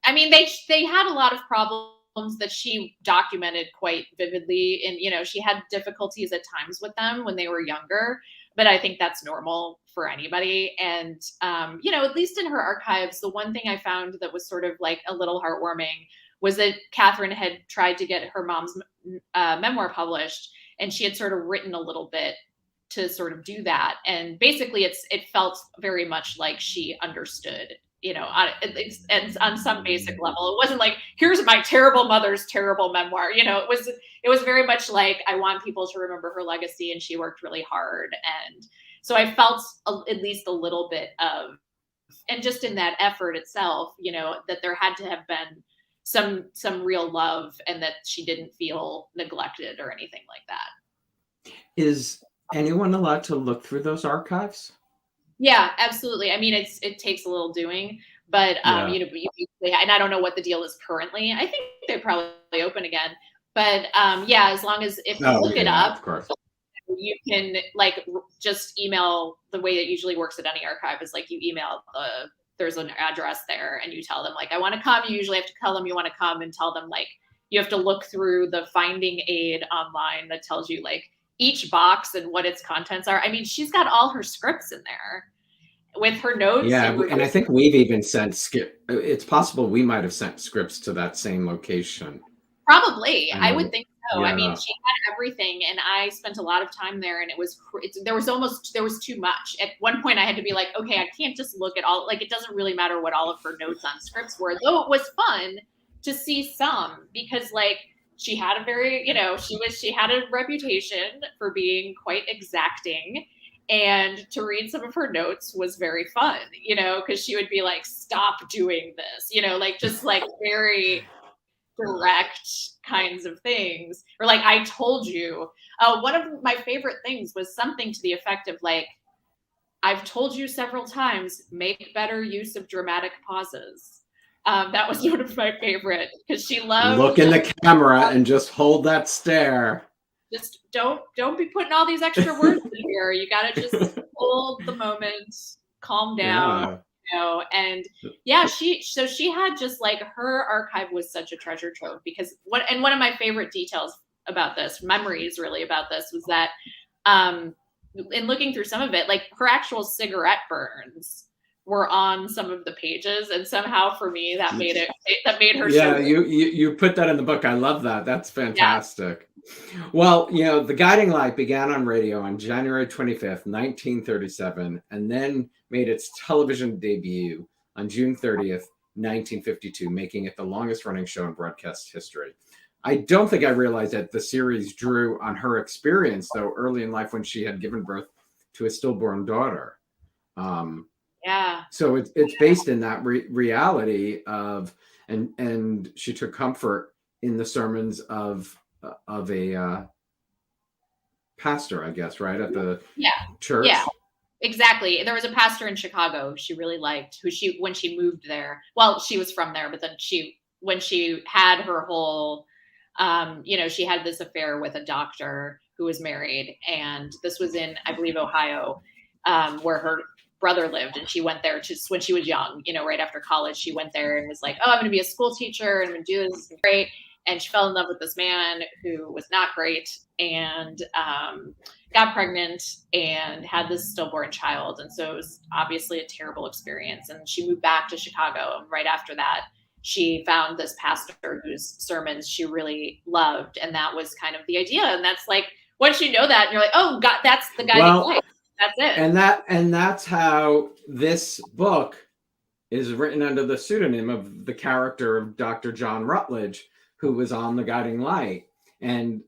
I mean, they had a lot of problems that she documented quite vividly. And, she had difficulties at times with them when they were younger, but I think that's normal for anybody. And, at least in her archives, the one thing I found that was sort of like a little heartwarming was that Catherine had tried to get her mom's memoir published, and she had sort of written a little bit to sort of do that. And basically it felt very much like she understood, on some basic level. It wasn't like, here's my terrible mother's terrible memoir. It was very much like, I want people to remember her legacy, and she worked really hard. And so I felt at least a little bit of, and just in that effort itself, that there had to have been some real love, and that she didn't feel neglected or anything like that. Is anyone allowed to look through those archives? Yeah, absolutely. I mean, it takes a little doing, but and I don't know what the deal is currently. I think they're probably open again, but as long as if you look it up, of course, you can like just email. The way it usually works at any archive is like you email there's an address there, and you tell them like, I want to come. You usually have to tell them you want to come, and tell them like you have to look through the finding aid online that tells you like each box and what its contents are. I mean, she's got all her scripts in there with her notes. Yeah, and I think we've even sent it's possible we might have sent scripts to that same location. Probably. I would think so. Yeah. I mean, she had everything, and I spent a lot of time there, and there was too much. At one point I had to be like, okay, I can't just look at all, like, it doesn't really matter what all of her notes on scripts were, though it was fun to see some, because like, she had a very, she had a reputation for being quite exacting, and to read some of her notes was very fun, because she would be like, stop doing this, like just like very direct kinds of things, or like, I told you. One of my favorite things was something to the effect of like, I've told you several times, make better use of dramatic pauses. That was one of my favorite, because she loved look in the camera and just hold that stare. Just don't be putting all these extra words in here. You got to just hold the moment, calm down, and she had just like, her archive was such a treasure trove, because one of my favorite details about this, memories really about this, was that in looking through some of it, like her actual cigarette burns were on some of the pages, and somehow for me that made her Yeah, so you put that in the book. I love that. That's yeah. fantastic. Well, The Guiding Light began on radio on January 25th, 1937, and then made its television debut on June 30th, 1952, making it the longest running show in broadcast history. I don't think I realized that the series drew on her experience, though, early in life when she had given birth to a stillborn daughter. Yeah. So it's based in that reality of, and she took comfort in the sermons of a pastor, I guess, right, at the Yeah. church. Yeah. Exactly. There was a pastor in Chicago she really liked, who when she moved there. Well, she was from there, but then when she had her whole, she had this affair with a doctor who was married, and this was in, I believe, Ohio, where her brother lived, and she went there just when she was young, right after college. She went there and was like, "Oh, I'm going to be a school teacher, and I'm going to do this. This is great." And she fell in love with this man who was not great, and got pregnant and had this stillborn child. And so it was obviously a terrible experience. And she moved back to Chicago. And right after that, she found this pastor whose sermons she really loved. And that was kind of the idea. And that's like, once you know that, and you're like, oh God, that's the guiding light. That's it. And that's how this book is written under the pseudonym of the character of Dr. John Rutledge, who was on The Guiding Light. And,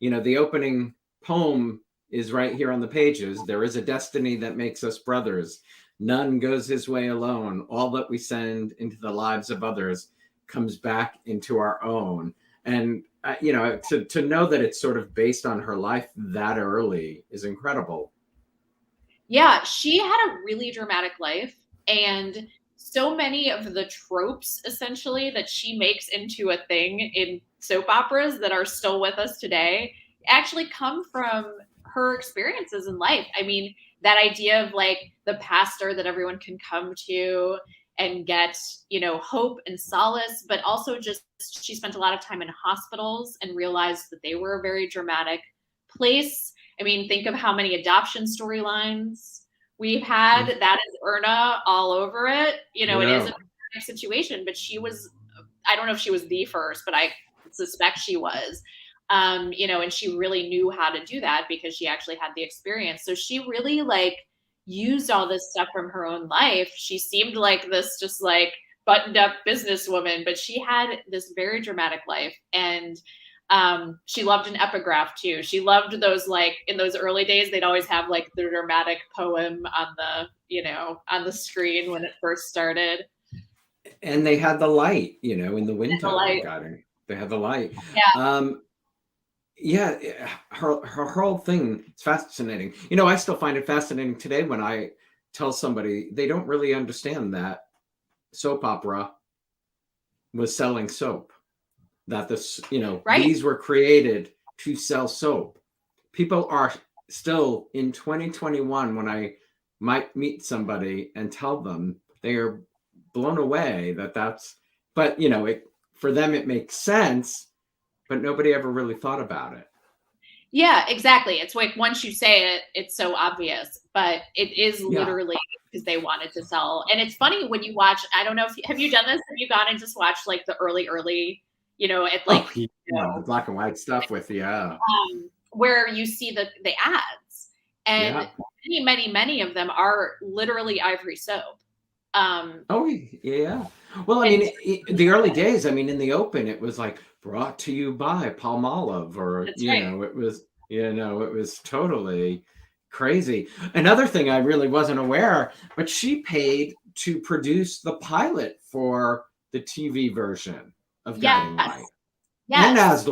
the opening poem is right here on the pages. There is a destiny that makes us brothers. None goes his way alone. All that we send into the lives of others comes back into our own. And, to know that it's sort of based on her life that early is incredible. Yeah, she had a really dramatic life. And so many of the tropes, essentially, that she makes into a thing in soap operas that are still with us today actually come from her experiences in life. I mean, that idea of like the pastor that everyone can come to and get, hope and solace, but also just she spent a lot of time in hospitals and realized that they were a very dramatic place. I mean, think of how many adoption storylines we've had. That is Erna all over it. It is a dramatic situation, but I don't know if she was the first, but I suspect she was. And she really knew how to do that because she actually had the experience. So she really used all this stuff from her own life. She seemed like this just buttoned up businesswoman, but she had this very dramatic life. And she loved an epigraph too. She loved those, in those early days, they'd always have the dramatic poem on the screen when it first started. And they had the light, in the window. They had the light. Yeah. Her whole thing is fascinating. I still find it fascinating today when I tell somebody they don't really understand that soap opera was selling soap. That right. These were created to sell soap. People are still in 2021, when I might meet somebody and tell them, they are blown away but for them it makes sense, but nobody ever really thought about it. Yeah, exactly. It's like once you say it, it's so obvious, but it is literally because they wanted to sell. And it's funny when you watch, I don't know have you done this? Have you gone and just watched the early, at the black and white stuff with, where you see the ads, and many of them are literally Ivory soap. Well, I mean, the early days, in the open, it was brought to you by Palmolive, or it was totally crazy. Another thing I really wasn't aware, but she paid to produce the pilot for the TV version of Guiding Light. Yes. And As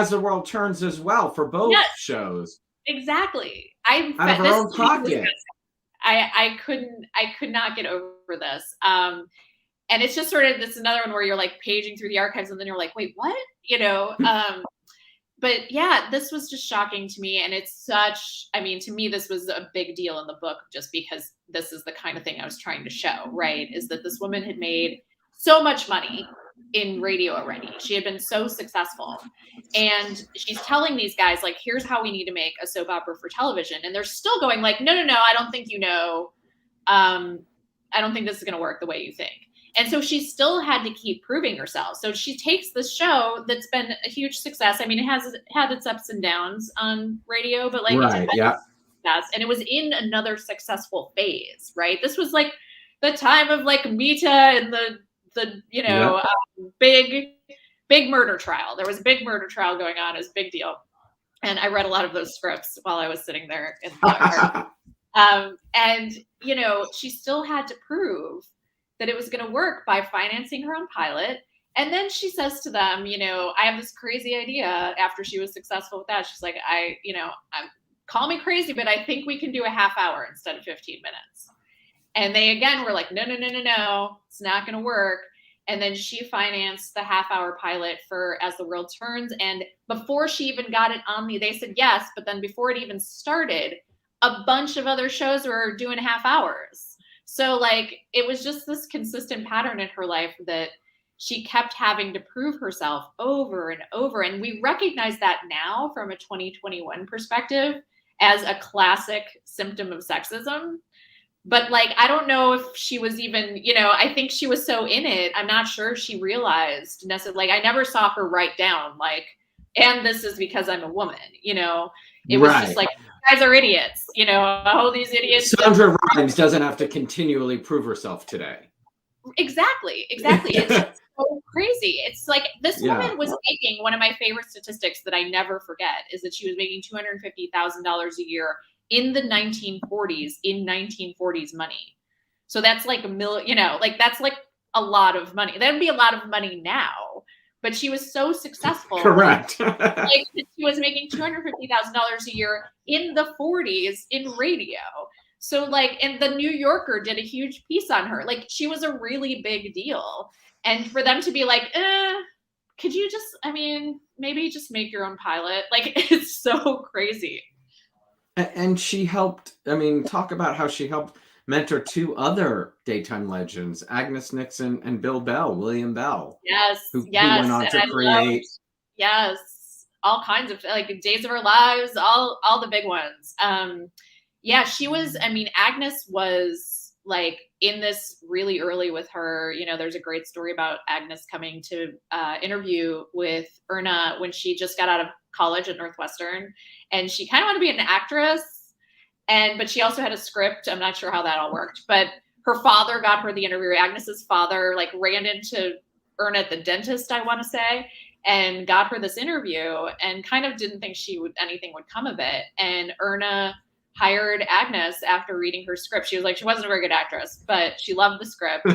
the World Turns as well, for both shows. Exactly. Out of her own pocket. I could not get over this. And it's just this another one where you're paging through the archives and then you're like, wait, what? But yeah, this was just shocking to me. And it's to me, this was a big deal in the book, just because this is the kind of thing I was trying to show, right? Is that this woman had made so much money in radio already. She had been so successful. And she's telling these guys, here's how we need to make a soap opera for television. And they're still going no, I don't think you know. I don't think this is going to work the way you think. And so she still had to keep proving herself. So she takes this show that's been a huge success. I mean, it has had its ups and downs on radio, but like, Right. Yeah. success, and it was in another successful phase, right? This was like the time of like Mita and the big murder trial. There was a big murder trial going on. It was a big deal, and I read a lot of those scripts while I was sitting there in the and she still had to prove that it was going to work by financing her own pilot. And then she says to them, I have this crazy idea. After she was successful with that, she's like, I'm call me crazy, but I think we can do a half hour instead of 15 minutes. And they again were like, no, it's not going to work. And then she financed the half hour pilot for As the World Turns. And before she even got it on they said yes, but then before it even started, a bunch of other shows were doing half hours. So like, it was just this consistent pattern in her life that she kept having to prove herself over and over. And we recognize that now from a 2021 perspective as a classic symptom of sexism. But like, I don't know if she was even, I think she was so in it. I'm not sure she realized necessarily, like, I never saw her write down like, and this is because I'm a woman, it was just like, guys are idiots, all these idiots. Sandra Rhimes doesn't have to continually prove herself today. Exactly. It's so crazy. It's like this woman was making, one of my favorite statistics that I never forget is that she was making $250,000 a year in the 1940s in 1940s money. So that's like that's like a lot of money. That'd be a lot of money now. But she was so successful. Correct. Like she was making $250,000 a year in the 40s in radio. So like, and the New Yorker did a huge piece on her. Like she was a really big deal. And for them to be like, could you just, maybe just make your own pilot? Like it's so crazy. And she helped, talk about how she helped mentor two other daytime legends, Agnes Nixon and William Bell. Yes. Who went on to create. All kinds of like Days of Our Lives, all the big ones. She was, Agnes was like in this really early with her. There's a great story about Agnes coming to interview with Erna when she just got out of college at Northwestern, and she kind of wanted to be an actress, but she also had a script. I'm not sure how that all worked, but her father got her the interview. Agnes's father like ran into Erna at the dentist, I want to say, and got her this interview, and kind of didn't think anything would come of it. And Erna hired Agnes after reading her script. She was like, she wasn't a very good actress, but she loved the script.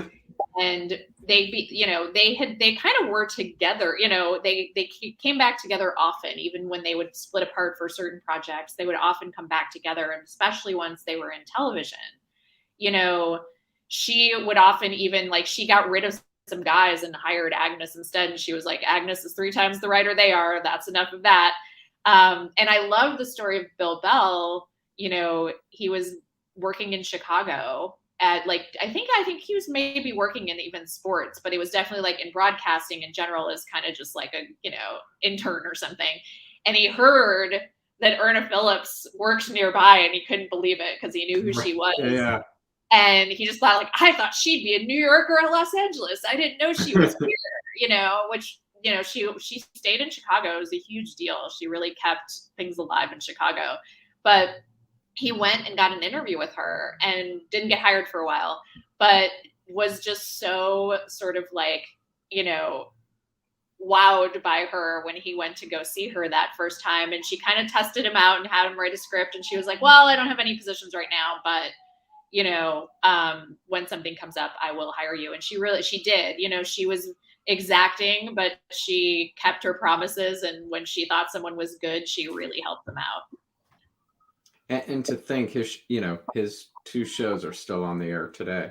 And they kind of were together, they came back together often, even when they would split apart for certain projects, they would often come back together. And especially once they were in television, she would often even like, she got rid of some guys and hired Agnes instead. And she was like, Agnes is 3 times the writer they are. That's enough of that. And I love the story of Bill Bell. He was working in Chicago at like, I think he was maybe working in even sports, but it was definitely like in broadcasting in general as kind of just like a, intern or something. And he heard that Erna Phillips worked nearby and he couldn't believe it because he knew who she was. Yeah. And he just thought like, I thought she'd be a New Yorker in Los Angeles. I didn't know she was here, which, she stayed in Chicago. It was a huge deal. She really kept things alive in Chicago. But he went and got an interview with her and didn't get hired for a while, but was just so sort of like, wowed by her when he went to go see her that first time. And she kind of tested him out and had him write a script. And she was like, well, I don't have any positions right now, but when something comes up, I will hire you. And she did, she was exacting, but she kept her promises. And when she thought someone was good, she really helped them out. And to think his 2 shows are still on the air today.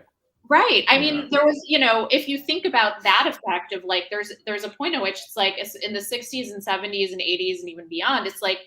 Right. There was, if you think about that effect of like, there's a point at which it's like in the 60s and 70s and 80s and even beyond, it's like,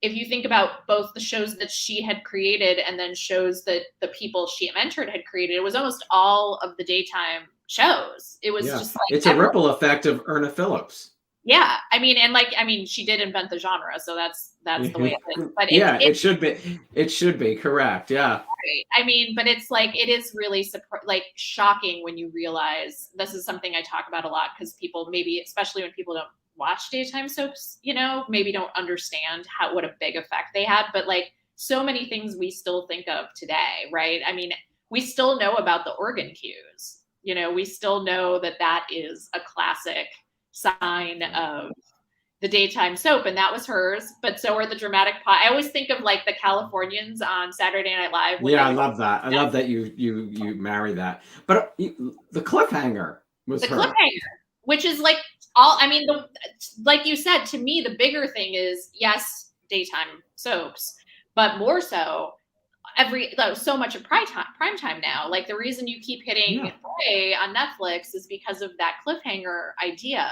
if you think about both the shows that she had created and then shows that the people she mentored had created, it was almost all of the daytime shows. It was just like, it's a ripple effect of Erna Phillips. Yeah, I mean, and like, I mean, she did invent the genre, so that's the way it is. But Yeah, it's it should be. It should be correct. Yeah. right. I mean, but it's like it is really like shocking when you realize this is something I talk about a lot because people maybe, especially when people don't watch daytime soaps, you know, maybe don't understand how what a big effect they had. But like so many things we still think of today, right? I mean, we still know about the organ cues. You know, we still know that that is a classic sign of the daytime soap, and that was hers. But so are the dramatic pie. I always think of like the Californians on Saturday Night Live when Yeah, they I would love that. I love that you marry that. But the cliffhanger was the her. cliffhanger, which is like all. I mean, the like you said to me, the bigger thing is yes, daytime soaps, but more so so much of prime time now. Like the reason you keep hitting Yeah. play on Netflix is because of that cliffhanger idea.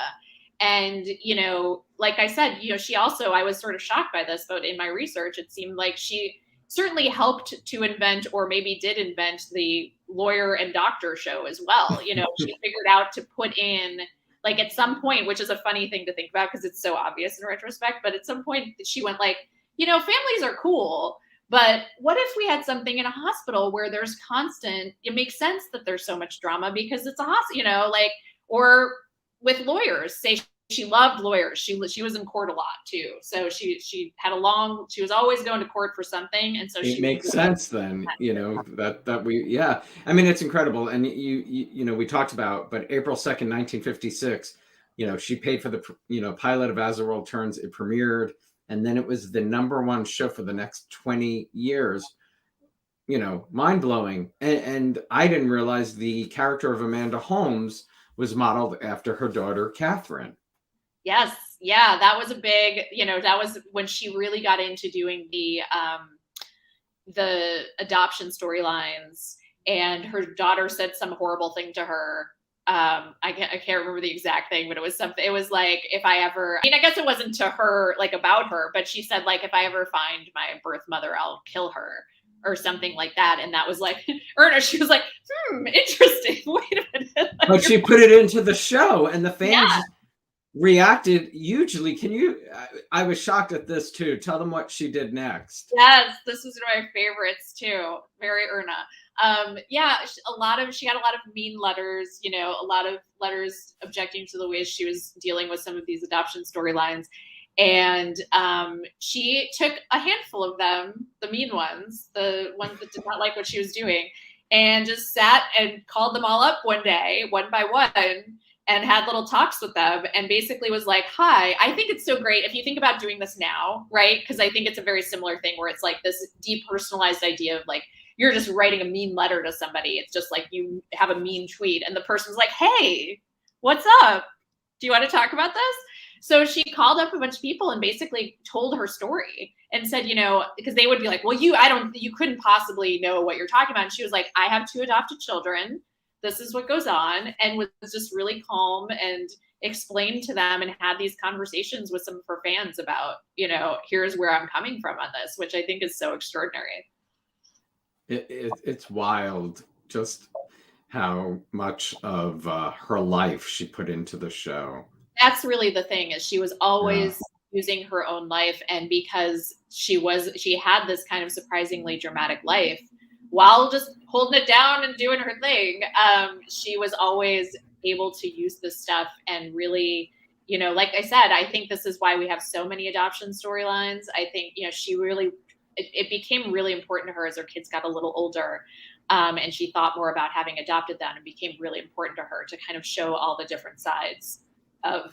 And, you know, like I said, you know, she also, I was sort of shocked by this, but in my research, it seemed like she certainly helped to invent, or maybe did invent, the lawyer and doctor show as well. You know, she figured out to put in, like at some point, which is a funny thing to think about because it's so obvious in retrospect, but at some point she went like, you know, families are cool, but what if we had something in a hospital where there's constant, it makes sense that there's so much drama because it's a hospital, you know, like, or with lawyers, say she loved lawyers. She was in court a lot too. So she had she was always going to court for something. And so It she was makes sense then, you know, that we, yeah. I mean, it's incredible. And you know, we talked about, but April 2nd, 1956, you know, she paid for the, you know, pilot of As the World Turns. It premiered, and then it was the #1 show for the next 20 years. You know, mind blowing. And I didn't realize the character of Amanda Holmes was modeled after her daughter, Catherine. Yes. Yeah. That was a big, you know, that was when she really got into doing the adoption storylines, and her daughter said some horrible thing to her. I can't remember the exact thing, but it was something, it was like, if I ever, I mean, I guess it wasn't to her, like about her, but she said like, if I ever find my birth mother, I'll kill her or something like that. And that was like, Erna, she was like, interesting. Wait a minute. But she put it into the show, and the fans Yeah. reacted hugely. Can you? I was shocked at this too. Tell them what she did next. Yes, this was one of my favorites too. Very Erna. Yeah, she got a lot of mean letters, you know, a lot of letters objecting to the ways she was dealing with some of these adoption storylines. And she took a handful of them, the mean ones, the ones that did not like what she was doing, and just sat and called them all up one day, one by one, and had little talks with them, and basically was like, hi, I think it's so great if you think about doing this now, right? Because I think it's a very similar thing where it's like this depersonalized idea of like, you're just writing a mean letter to somebody. It's just like you have a mean tweet and the person's like, hey, what's up? Do you want to talk about this? So she called up a bunch of people and basically told her story and said, you know, because they would be like, well, you couldn't possibly know what you're talking about. And she was like, I have 2 adopted children. This is what goes on, and was just really calm and explained to them and had these conversations with some of her fans about, you know, here's where I'm coming from on this, which I think is so extraordinary. It's wild just how much of her life she put into the show. That's really the thing, is she was Yeah. always using her own life, and because she had this kind of surprisingly dramatic life while just holding it down and doing her thing, she was always able to use this stuff and really, you know, like I said, I think this is why we have so many adoption storylines. I think, you know, she really, it became really important to her as her kids got a little older, and she thought more about having adopted them, and became really important to her to kind of show all the different sides of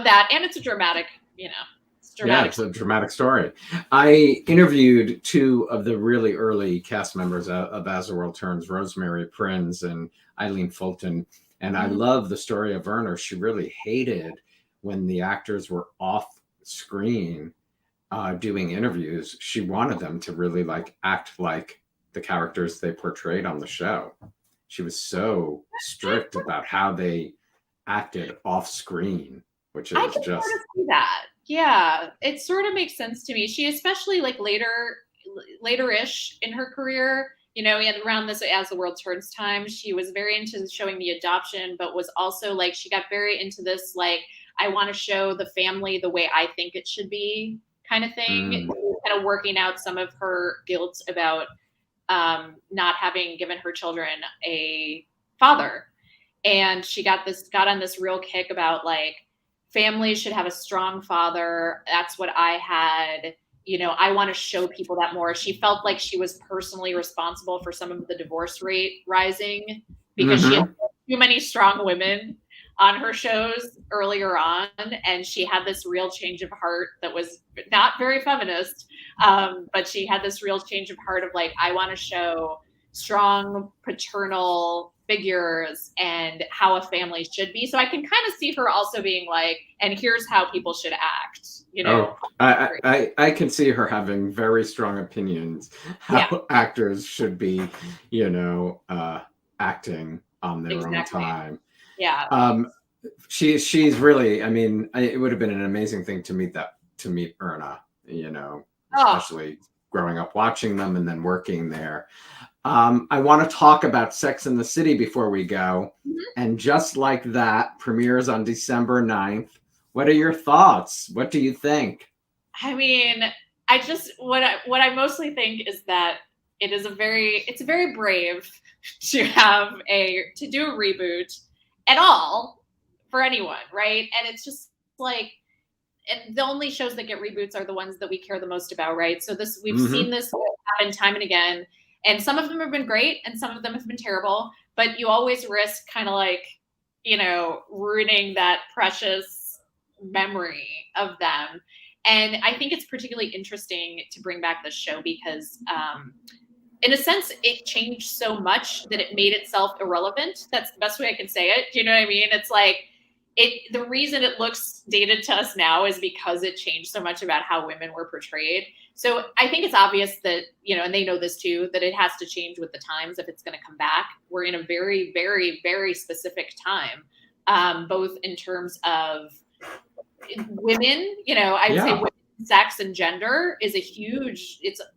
that. And it's a dramatic, you know, Yeah, it's a dramatic story. I interviewed 2 of the really early cast members of As the World Turns, Rosemary Prinz and Eileen Fulton. And I love the story of Erna. She really hated when the actors were off screen doing interviews. She wanted them to really like act like the characters they portrayed on the show. She was so strict about how they acted off screen, which is I can just sort of see that. Yeah, it sort of makes sense to me. She especially like later-ish in her career, you know, and around this As the World Turns time, she was very into showing the adoption, but was also like, she got very into this, like, I want to show the family the way I think it should be kind of thing, kind of working out some of her guilt about not having given her children a father. And she got on this real kick about like families should have a strong father. That's what I had. I want to show people that more. She felt like she was personally responsible for some of the divorce rate rising because she had too many strong women on her shows earlier on, and she had this real change of heart that was not very feminist, but she had this real change of heart of like, I want to show strong paternal figures and how a family should be. So I can kind of see her also being like, and here's how people should act. I can see her having very strong opinions how actors should be, acting on their own time. Yeah. She's really, I mean, it would have been an amazing thing to meet Erna, especially growing up watching them and then working there. I want to talk about Sex and the City before we go. And Just Like That premieres on December 9th. What are your thoughts? What do you think? I mean, what I mostly think is that it's very brave to do a reboot at all for anyone, right? And it's just like, and the only shows that get reboots are the ones that we care the most about, right? So we've seen this happen time and again, and some of them have been great and some of them have been terrible, but you always risk kind of like, ruining that precious memory of them. And I think it's particularly interesting to bring back this show because in a sense, it changed so much that it made itself irrelevant. That's the best way I can say it. Do you know what I mean? It's like, the reason it looks dated to us now is because it changed so much about how women were portrayed. So I think it's obvious that, and they know this too, that it has to change with the times if it's going to come back. We're in a very, very, very specific time, both in terms of women, I would say women, sex and gender is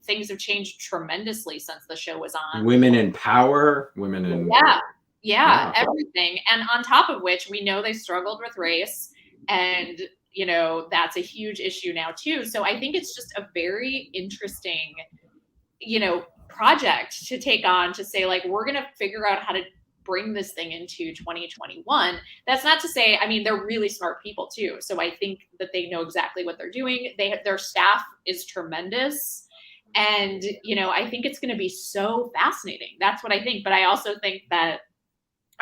things have changed tremendously since the show was on. Women in power, women in... Yeah, everything. And on top of which, we know they struggled with race, and, that's a huge issue now too. So I think it's just a very interesting, project to take on, to say like, we're going to figure out how to bring this thing into 2021. That's not to say, I mean, they're really smart people too. So I think that they know exactly what they're doing. Their staff is tremendous. And, I think it's going to be so fascinating. That's what I think. But I also think that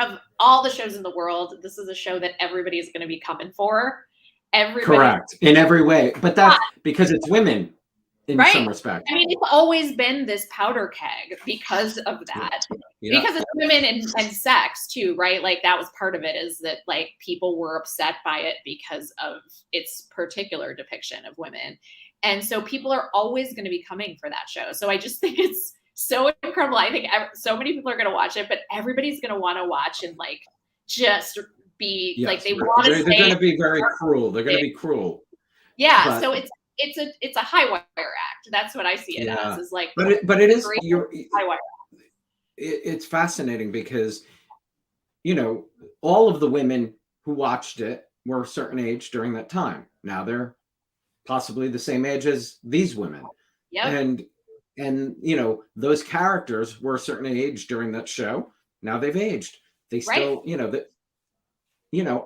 of all the shows in the world, this is a show that everybody is going to be coming for. Correct. In every way. But that's because it's women in some respect. I mean, it's always been this powder keg because of that. Yeah. Because it's women and sex too, right? Like that was part of it, is that like people were upset by it because of its particular depiction of women. And so people are always going to be coming for that show. So I just think it's so incredible. I think so many people are going to watch it, but everybody's going to want to watch and like just be like, they want to. They're going to be very cruel. They're going to be cruel. Yeah. But, so it's a high wire act. That's what I see it as. Is like, but it is high wire. It's fascinating because, all of the women who watched it were a certain age during that time. Now they're possibly the same age as these women. Yep. And those characters were a certain age during that show. Now they've aged. They still,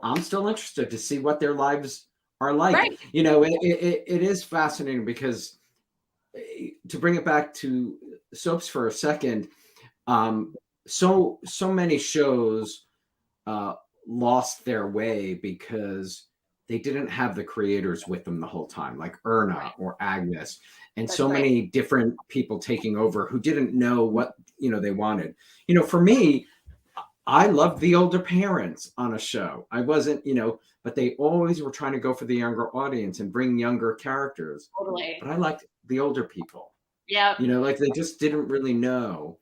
I'm still interested to see what their lives are like. Right. It is fascinating because, to bring it back to soaps for a second, so many shows lost their way because they didn't have the creators with them the whole time, like Erna or Agnes. And that's so many different people taking over who didn't know what, they wanted. For me, I loved the older parents on a show. I wasn't, but they always were trying to go for the younger audience and bring younger characters. Totally. But I liked the older people. Yeah. Like they just didn't really know.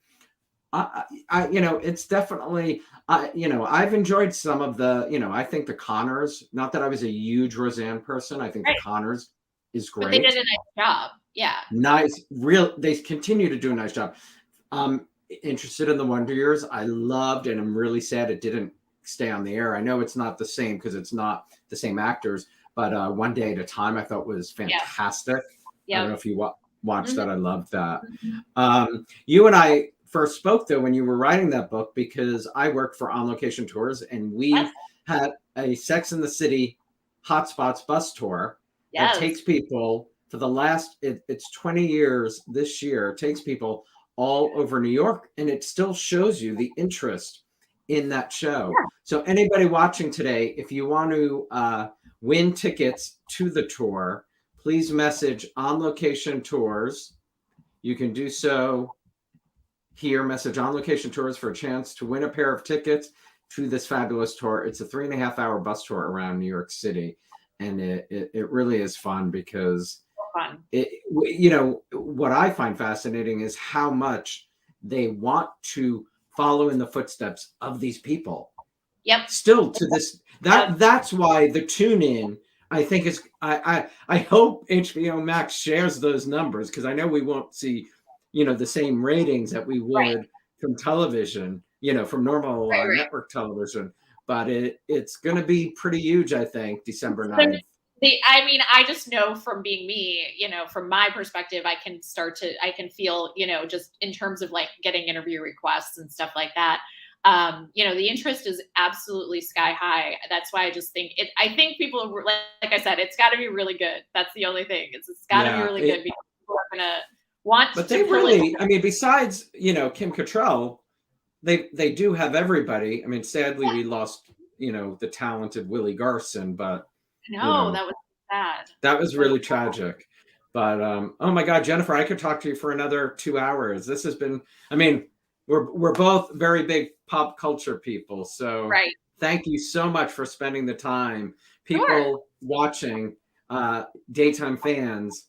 It's definitely, I've enjoyed some of the, I think the Connors, not that I was a huge Roseanne person. I think the Connors is great. But they did a nice job. Yeah. Nice. They continue to do a nice job. Interested in the Wonder Years. I loved, and I'm really sad it didn't stay on the air. I know it's not the same because it's not the same actors, but One Day at a Time I thought was fantastic. Yeah. I don't know if you watched that. I loved that. Mm-hmm. You and I first spoke though when you were writing that book, because I worked for On Location Tours, and we had a Sex and the City Hotspots bus tour that takes people for the last, it's 20 years this year. It takes people all over New York, and it still shows you the interest in that show. So anybody watching today, if you want to win tickets to the tour, please message On Location Tours. You can do so here. Message On Location Tours for a chance to win a pair of tickets to this fabulous tour. It's a 3.5-hour bus tour around New York City, and it really is fun because what I find fascinating is how much they want to follow in the footsteps of these people. Yep. Still to this, that's why the tune in, I think, is I hope HBO Max shares those numbers, because I know we won't see, the same ratings that we would from television, from normal network television, but it's going to be pretty huge, I think, December 9th. I just know from being me, from my perspective, I can feel, just in terms of like getting interview requests and stuff like that. The interest is absolutely sky high. That's why I just think I think people, like I said, it's got to be really good. That's the only thing. It's got to be really good, because people are going to want. But they really, besides, Kim Cattrall, they do have everybody. Sadly, we lost, the talented Willie Garson, but no, that was sad. That was really tragic. But oh my God, Jennifer, I could talk to you for another 2 hours. This has been, we're both very big pop culture people. So thank you so much for spending the time. People watching, daytime fans,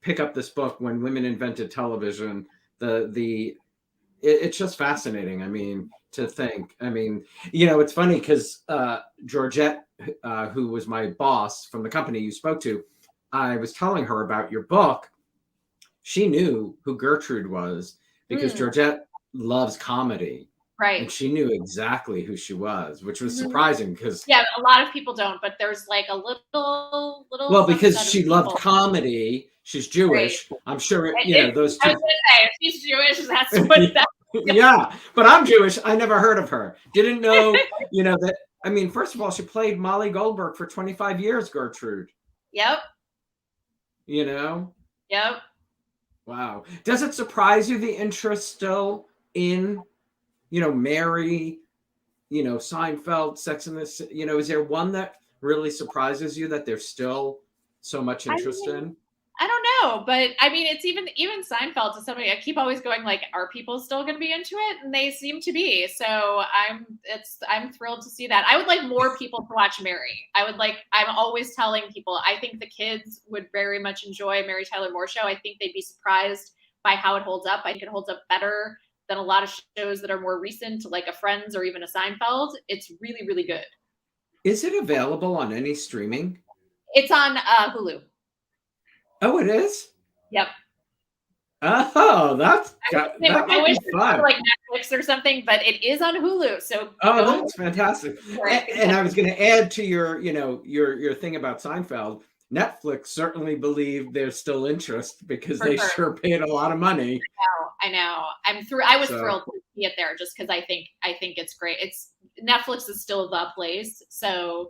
pick up this book, When Women Invented Television. It's just fascinating. To think. It's funny because Georgette, who was my boss from the company you spoke to, I was telling her about your book. She knew who Gertrude was because Georgette loves comedy. Right. And she knew exactly who she was, which was surprising because a lot of people don't, but there's like a little well, because she loved comedy. She's Jewish. I'm sure those two. I was gonna say, if she's Jewish, that's what that. Yeah, but I'm Jewish. I never heard of her. Didn't know, that. First of all, she played Molly Goldberg for 25 years, Gertrude. Yep. Yep. Wow. Does it surprise you, the interest still in, Mary, Seinfeld, Sex and the City? Is there one that really surprises you that there's still so much interest in? I don't know, but it's even Seinfeld, to somebody, I keep always going like, are people still going to be into it? And they seem to be. So I'm thrilled to see that. I would like more people to watch Mary. I'm always telling people, I think the kids would very much enjoy Mary Tyler Moore Show. I think they'd be surprised by how it holds up. I think it holds up better than a lot of shows that are more recent, like a Friends or even a Seinfeld. It's really, really good. Is it available on any streaming? It's on Hulu. Oh, it is? Yep. Oh, that might be fun. Like Netflix or something, but it is on Hulu. So that's fantastic. And I was going to add to your thing about Seinfeld. Netflix certainly believe there's still interest because they sure paid a lot of money. I know. I was thrilled to see it there just because I think it's great. Netflix is still the place. So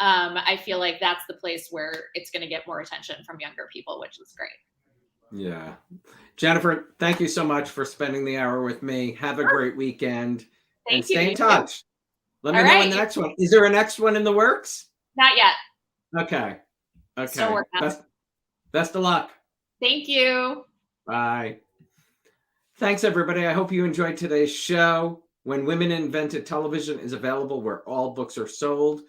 I feel like that's the place where it's going to get more attention from younger people, which is great. Yeah. Jennifer, thank you so much for spending the hour with me. Have a great weekend. Thank you. Stay in touch. Let me know when the next one. Is there a next one in the works? Not yet. Okay. Still working on it. Best of luck. Thank you. Bye. Thanks, everybody. I hope you enjoyed today's show. When Women Invented Television is available where all books are sold.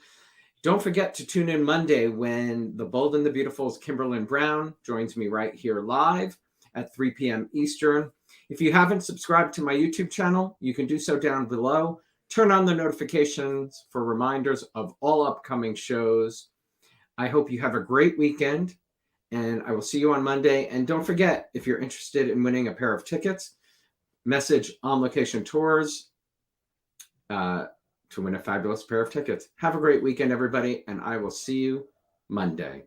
Don't forget to tune in Monday when The Bold and the Beautiful's Kimberlyn Brown joins me right here live at 3 p.m. Eastern. If you haven't subscribed to my YouTube channel, you can do so down below. Turn on the notifications for reminders of all upcoming shows. I hope you have a great weekend, and I will see you on Monday. And don't forget, if you're interested in winning a pair of tickets, message On Location Tours to win a fabulous pair of tickets. Have a great weekend, everybody, and I will see you Monday.